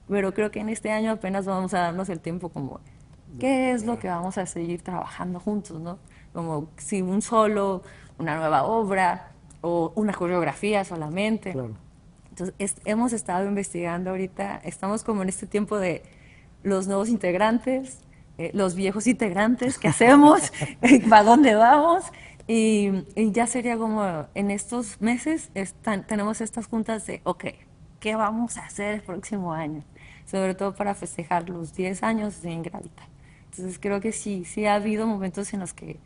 Pero creo que en este año apenas vamos a darnos el tiempo como, ¿qué es lo que vamos a seguir trabajando juntos, no? Como si un solo, una nueva obra o una coreografía solamente. Claro. Entonces, hemos estado investigando ahorita, estamos como en este tiempo de los nuevos integrantes, los viejos integrantes, ¿qué hacemos? ¿Para dónde vamos? Y ya sería como en estos meses tenemos estas juntas de, ok, ¿qué vamos a hacer el próximo año? Sobre todo para festejar los 10 años de Ingravita. Entonces creo que sí, sí ha habido momentos en los que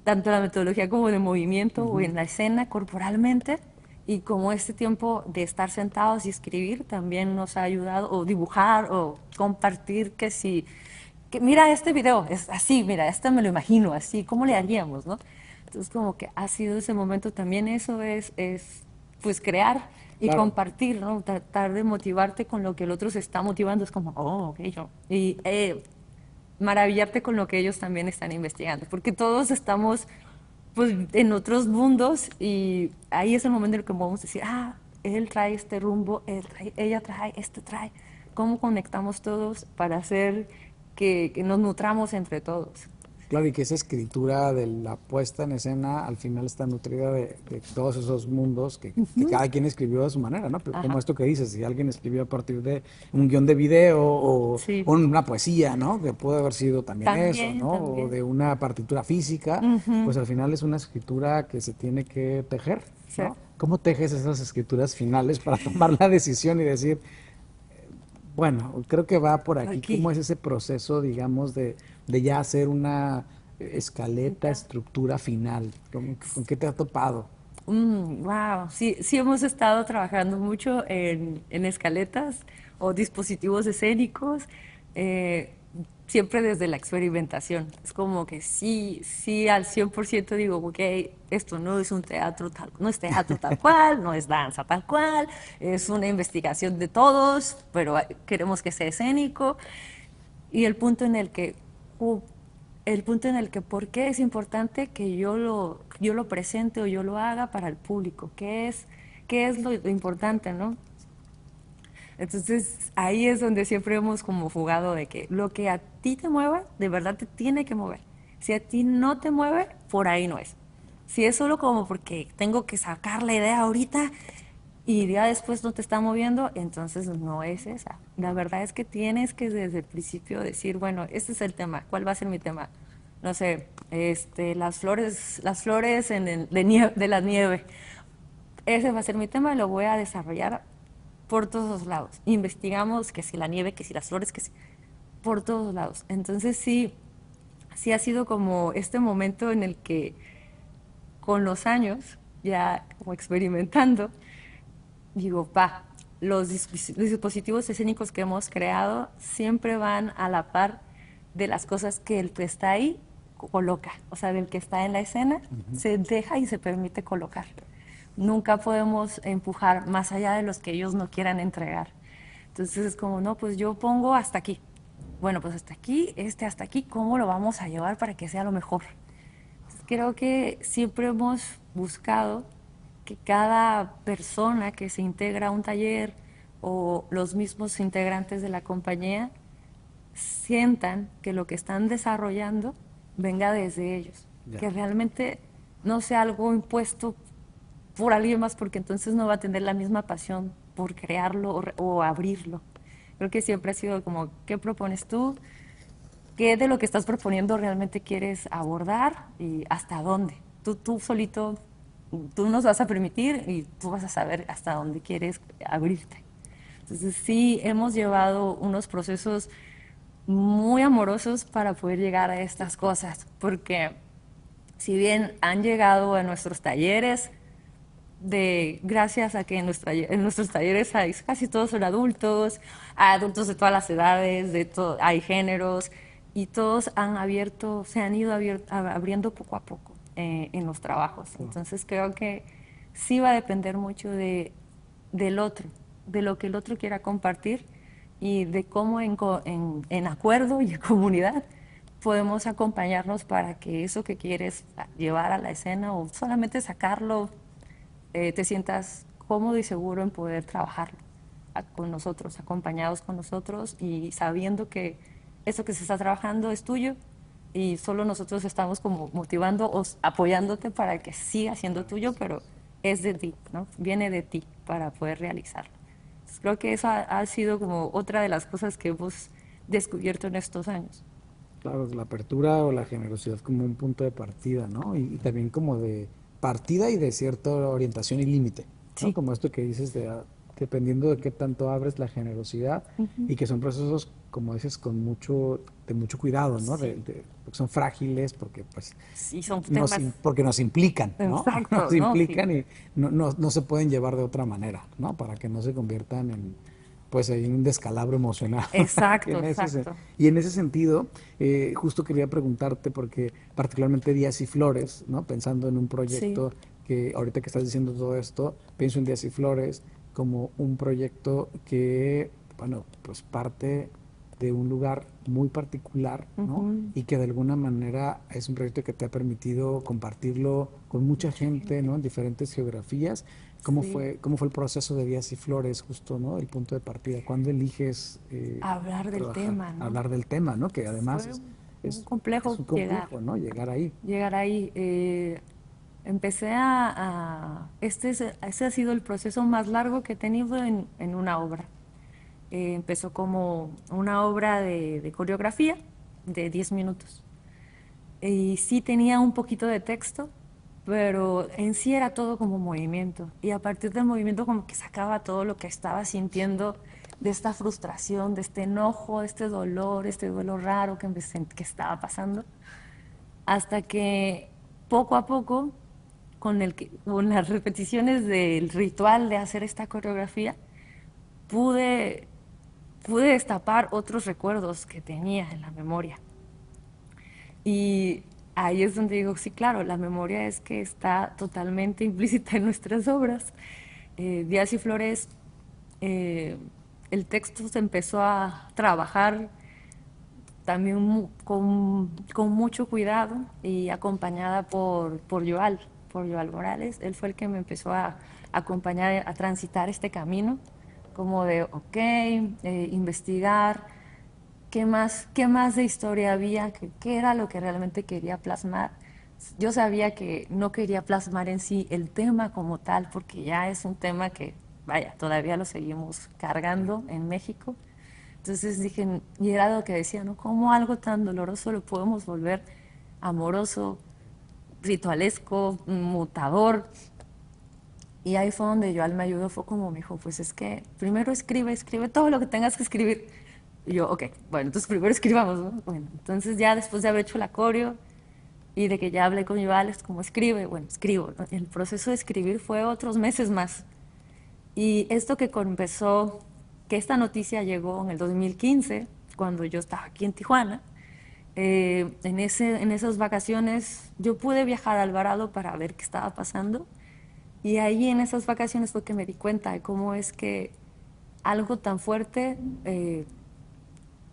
tanto la metodología como de movimiento o en la escena corporalmente y como este tiempo de estar sentados y escribir también nos ha ayudado, o dibujar o compartir que si, que mira este video, es así, mira, este me lo imagino así, ¿cómo le haríamos, no? Entonces como que ha sido ese momento también, eso es pues crear y Claro. compartir, ¿no? Tratar de motivarte con lo que el otro se está motivando, es como, oh, ok, yo. Y maravillarte con lo que ellos también están investigando, porque todos estamos pues en otros mundos y ahí es el momento en el que podemos decir, ah, él trae este rumbo, ella trae, este trae, cómo conectamos todos para hacer que nos nutramos entre todos. Claro, y que esa escritura de la puesta en escena al final está nutrida de todos esos mundos que cada quien escribió a su manera, ¿no? Pero como Ajá, esto que dices, si alguien escribió a partir de un guión de video sí, o una poesía, ¿no? Que puede haber sido también eso, también, ¿no? O también. de una partitura física, pues al final es una escritura que se tiene que tejer, Sí. ¿no? ¿Cómo tejes esas escrituras finales para tomar la decisión y decir, bueno, creo que va por aquí. Aquí. ¿Cómo es ese proceso, digamos, de ya hacer una escaleta, estructura final? ¿Con qué te ha topado? Wow, sí, sí hemos estado trabajando mucho en escaletas o dispositivos escénicos, eh, siempre desde la experimentación. Es como que sí, sí al 100% digo, ok, esto no es un teatro tal, no es teatro tal cual, no es danza tal cual, es una investigación de todos, pero queremos que sea escénico. Y el punto en el que por qué es importante que yo lo presente o yo lo haga para el público, qué es lo importante, ¿no? Entonces ahí es donde siempre hemos como jugado de que lo que a ti te mueva, de verdad te tiene que mover. Si a ti no te mueve, por ahí no es. Si es solo como porque tengo que sacar la idea ahorita y ya después no te está moviendo, entonces no es esa. La verdad es que tienes que desde el principio decir, bueno, este es el tema, ¿cuál va a ser mi tema? No sé, las flores de la nieve. Ese va a ser mi tema y lo voy a desarrollar por todos lados. Investigamos que si la nieve, que si las flores, que si por todos lados. Entonces sí, sí ha sido como este momento en el que con los años, ya como experimentando, digo, pa, los dispositivos escénicos que hemos creado siempre van a la par de las cosas que el que está ahí coloca, o sea, del que está en la escena, se deja y se permite colocar. Nunca podemos empujar más allá de los que ellos no quieran entregar. Entonces es como, no, pues yo pongo hasta aquí. Bueno, pues hasta aquí, hasta aquí, ¿cómo lo vamos a llevar para que sea lo mejor? Entonces, creo que siempre hemos buscado que cada persona que se integra a un taller o los mismos integrantes de la compañía sientan que lo que están desarrollando venga desde ellos, Ya. que realmente no sea algo impuesto por alguien más, porque entonces no va a tener la misma pasión por crearlo o abrirlo. Creo que siempre ha sido como, ¿qué propones tú? ¿Qué de lo que estás proponiendo realmente quieres abordar y hasta dónde? Tú solito, tú nos vas a permitir y tú vas a saber hasta dónde quieres abrirte. Entonces sí, hemos llevado unos procesos muy amorosos para poder llegar a estas cosas, porque si bien han llegado a nuestros talleres, gracias a que en nuestros talleres casi todos son adultos, hay adultos de todas las edades, hay géneros, y todos se han ido abriendo poco a poco en los trabajos. Entonces creo que sí va a depender mucho del otro, de lo que el otro quiera compartir y de cómo en acuerdo y en comunidad podemos acompañarnos para que eso que quieres llevar a la escena o solamente sacarlo, te sientas cómodo y seguro en poder trabajarlo con nosotros, acompañados con nosotros y sabiendo que eso que se está trabajando es tuyo y solo nosotros estamos como motivando o apoyándote para que siga siendo tuyo, pero es de ti, ¿no? Viene de ti para poder realizarlo. Entonces, creo que eso ha sido como otra de las cosas que hemos descubierto en estos años. Claro, la apertura o la generosidad como un punto de partida, ¿no? Y también como de partida y de cierta orientación y límite, ¿no? Sí. Como esto que dices de, dependiendo de qué tanto abres la generosidad y que son procesos, como dices, de mucho cuidado, ¿no? Sí. Porque son frágiles, porque pues Sí, son temas. porque nos implican, ¿no? Exacto, Nos ¿no? Sí. implican y no se pueden llevar de otra manera, ¿no? Para que no se conviertan en, pues, en un descalabro emocional. Exacto, En exacto. y en ese sentido, justo quería preguntarte, porque particularmente Díaz y Flores, ¿no? Pensando en un Sí. proyecto que ahorita que estás diciendo todo esto, pienso en Díaz y Flores como un proyecto que, bueno, pues parte de un lugar muy particular, ¿no? Ujú. Y que de alguna manera es un proyecto que te ha permitido compartirlo con mucha Mucha gente, ¿no? gente. En diferentes geografías. Sí. Cómo fue el proceso de Díaz y Flores, justo, ¿no? El punto de partida. ¿Cuándo eliges Hablar del trabajar, tema, ¿no? hablar del tema, ¿no? Que además Fue un es complejo un complejo, ¿no? Llegar ahí. llegar ahí. Empecé ese ha sido el proceso más largo que he tenido en una obra. Empezó como una obra de coreografía de 10 minutos. Y sí tenía un poquito de texto, pero en sí era todo como movimiento. Y a partir del movimiento como que sacaba todo lo que estaba sintiendo de esta frustración, de este enojo, de este duelo raro que estaba pasando. Hasta que poco a poco, con las repeticiones del ritual de hacer esta coreografía, pude, pude destapar otros recuerdos que tenía en la memoria. Y ahí es donde digo, sí, claro, la memoria es que está totalmente implícita en nuestras obras. Díaz y Flores, eh, el texto se empezó a trabajar también con mucho cuidado y acompañada por Joal Morales. Él fue el que me empezó a acompañar a transitar este camino, como de, ok, investigar qué más de historia había, qué era lo que realmente quería plasmar. Yo sabía que no quería plasmar en sí el tema como tal, porque ya es un tema que, vaya, todavía lo seguimos cargando en México. Entonces dije, y era lo que decía, ¿no? ¿Cómo algo tan doloroso lo podemos volver amoroso, ritualesco, mutador? Y ahí fue donde Joal me ayudó, fue como me dijo, pues es que primero escribe todo lo que tengas que escribir. Y yo, ok, bueno, entonces primero escribamos, ¿no? Bueno, entonces ya después de haber hecho la coreo y de que ya hablé con Joal, es como escribe, bueno, escribo, ¿no? El proceso de escribir fue otros meses más. Y esto que esta noticia llegó en el 2015, cuando yo estaba aquí en Tijuana, en esas vacaciones yo pude viajar a Alvarado para ver qué estaba pasando y ahí en esas vacaciones fue que me di cuenta de cómo es que algo tan fuerte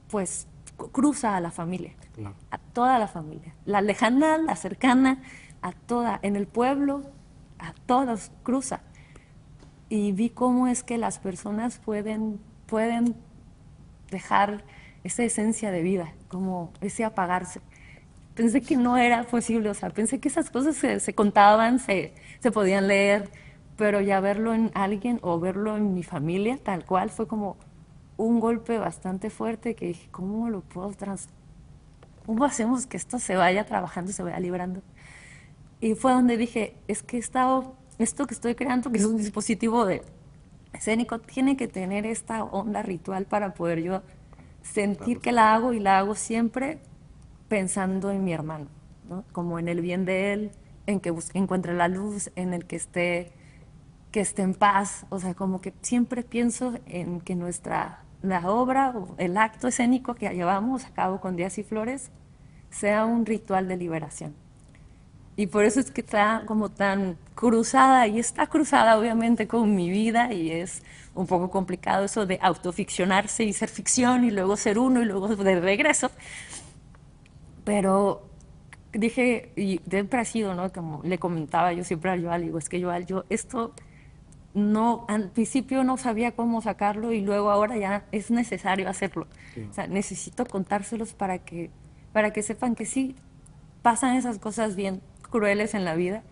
pues cruza a la familia, Claro. a toda la familia, la lejana, la cercana, a toda, en el pueblo, a todos cruza. Y vi cómo es que las personas pueden dejar esa esencia de vida, como ese apagarse. Pensé que no era posible, o sea, pensé que esas cosas se contaban, se podían leer, pero ya verlo en alguien o verlo en mi familia tal cual fue como un golpe bastante fuerte que dije, ¿cómo lo puedo cómo hacemos que esto se vaya trabajando, se vaya librando? Y fue donde dije, es que esto que estoy creando, que es un dispositivo de escénico, tiene que tener esta onda ritual para poder yo sentir Claro. que la hago y la hago siempre pensando en mi hermano, ¿no? Como en el bien de él, en que encuentre la luz, en el que esté en paz, o sea, como que siempre pienso en que la obra o el acto escénico que llevamos a cabo con Días y Flores sea un ritual de liberación. Y por eso es que está como tan cruzada, y está cruzada obviamente con mi vida, y es un poco complicado eso de autoficcionarse y ser ficción, y luego ser uno, y luego de regreso. Pero dije, y siempre ha sido, ¿no? Como le comentaba yo siempre a Joal, digo, es que Joal, yo esto no, al principio no sabía cómo sacarlo y luego ahora ya es necesario hacerlo. O Claro. sea, necesito contárselos para que sepan que sí, pasan esas cosas bien crueles en la vida,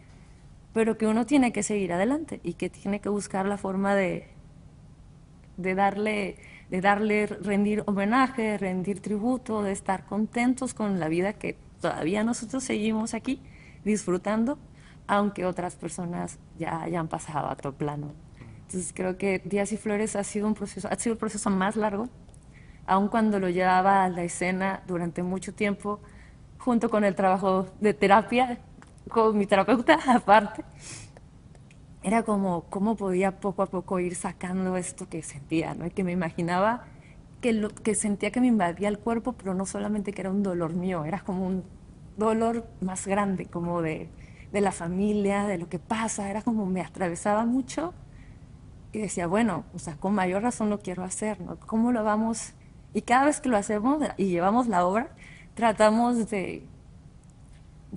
pero que uno tiene que seguir adelante y que tiene que buscar la forma de darle, de darle, rendir homenaje, rendir tributo, de estar contentos con la vida que todavía nosotros seguimos aquí disfrutando, aunque otras personas ya hayan pasado a otro plano. Entonces creo que Días y Flores ha sido el proceso más largo, aun cuando lo llevaba a la escena durante mucho tiempo, junto con el trabajo de terapia, con mi terapeuta aparte, era como cómo podía poco a poco ir sacando esto que sentía, ¿no? Y que me imaginaba que sentía que me invadía el cuerpo, pero no solamente que era un dolor mío, era como un dolor más grande, como de la familia, de lo que pasa, era como me atravesaba mucho y decía, bueno, o sea, con mayor razón lo quiero hacer, ¿no? ¿Cómo lo vamos? Y cada vez que lo hacemos y llevamos la obra, tratamos de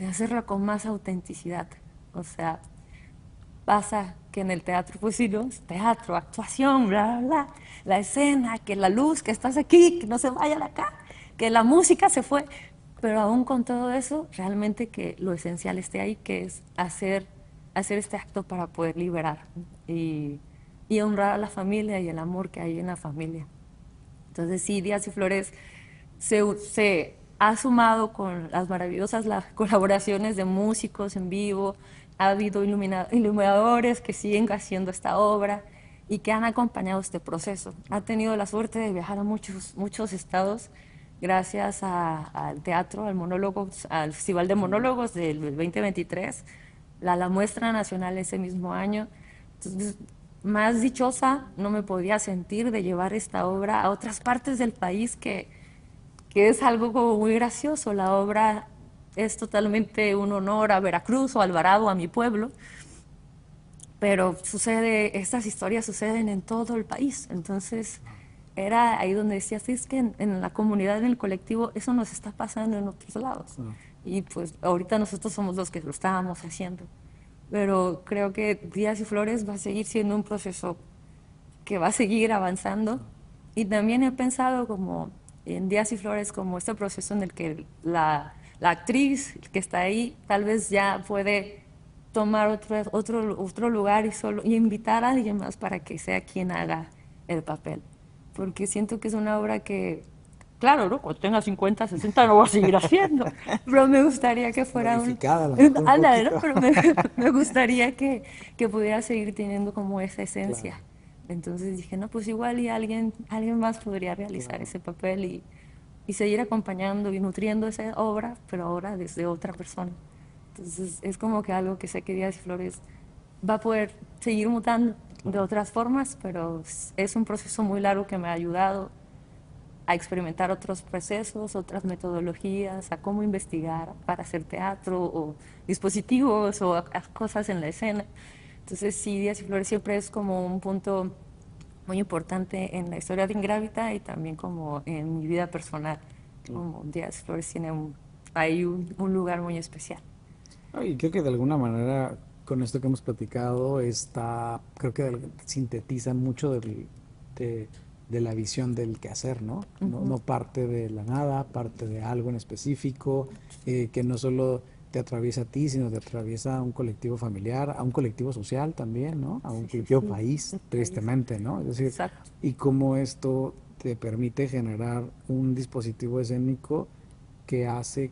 hacerlo con más autenticidad. O sea, pasa que en el teatro, pues sí, ¿no? Es teatro, actuación, bla, bla, bla, la escena, que la luz, que estás aquí, que no se vaya de acá, que la música se fue. Pero aún con todo eso, realmente que lo esencial esté ahí, que es hacer este acto para poder liberar y honrar a la familia y el amor que hay en la familia. Entonces sí, Días y Flores se ha sumado con las maravillosas colaboraciones de músicos en vivo, ha habido iluminadores que siguen haciendo esta obra y que han acompañado este proceso. Ha tenido la suerte de viajar a muchos estados gracias al teatro, al monólogo, al Festival de Monólogos del 2023, la muestra nacional ese mismo año. Entonces, más dichosa no me podía sentir de llevar esta obra a otras partes del país que es algo como muy gracioso. La obra es totalmente un honor a Veracruz o a Alvarado, a mi pueblo, pero estas historias suceden en todo el país. Entonces, era ahí donde decía, sí, es que en la comunidad, en el colectivo, eso nos está pasando en otros lados. Ah, Y pues ahorita nosotros somos los que lo estábamos haciendo. Pero creo que Días y Flores va a seguir siendo un proceso que va a seguir avanzando. Y también he pensado como en Días y Flores como este proceso en el que la actriz que está ahí tal vez ya puede tomar otro lugar y invitar a alguien más para que sea quien haga el papel. Porque siento que es una obra que, claro, ¿no? Cuando tenga 50, 60 no voy a seguir haciendo, pero me gustaría que fuera modificada a lo mejor un ándale, ¿no? poquito. Pero me gustaría que pudiera seguir teniendo como esa Claro, esencia. Entonces dije, no, pues igual y alguien más podría realizar claro. ese papel y seguir acompañando y nutriendo esa obra, pero ahora desde otra persona. Entonces es como que algo que sé que Díaz y Flores va a poder seguir mutando de Claro. otras formas, pero es un proceso muy largo que me ha ayudado a experimentar otros procesos, otras metodologías, a cómo investigar para hacer teatro o dispositivos o a cosas en la escena. Entonces sí, Díaz y Flores siempre es como un punto muy importante en la historia de Ingrávita y también como en mi vida personal. Como Díaz y Flores tiene ahí un lugar muy especial. Y creo que de alguna manera con esto que hemos platicado creo que sintetiza mucho de la visión del quehacer, ¿no? No, no parte de la nada, parte de algo en específico, que no solo te atraviesa a ti, sino te atraviesa a un colectivo familiar, a un colectivo social también, ¿no? A un colectivo país, tristemente, ¿no? Es decir, Exacto. y cómo esto te permite generar un dispositivo escénico que hace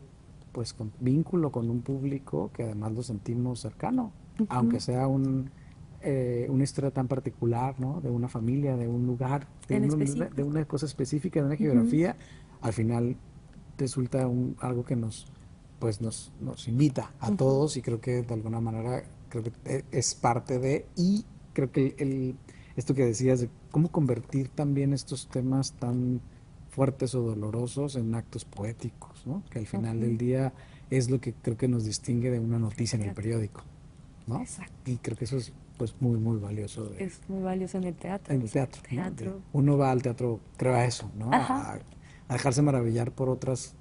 pues con vínculo con un público que además lo sentimos cercano, aunque sea una historia tan particular, ¿no? De una familia, de un lugar, En de una específico. cosa específica, de una geografía, al final resulta algo que nos invita a todos y creo que de alguna manera creo que es parte de, y creo que esto que decías de cómo convertir también estos temas tan fuertes o dolorosos en actos poéticos, ¿no? Que al final del día es lo que creo que nos distingue de una noticia en el periódico, ¿no? Exacto. Y creo que eso es pues muy valioso Es muy valioso en el teatro. en O el sea, teatro, ¿no? teatro. Uno va al teatro, creo a eso, ¿no? Ajá. A dejarse maravillar por otros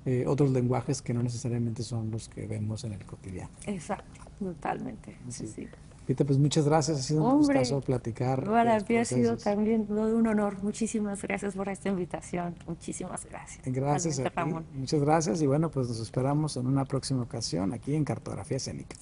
lenguajes que no necesariamente son los que vemos en el cotidiano. Exacto. Totalmente. Sí, Así. sí. Rita, pues muchas gracias, ha sido un Hombre, gustazo platicar de para los mí ha sido procesos. también todo un honor. Muchísimas gracias por esta invitación. Muchísimas gracias. Gracias a Realmente, ti, Ramón. muchas gracias y bueno, pues nos esperamos en una próxima ocasión aquí en Cartografía Escénica.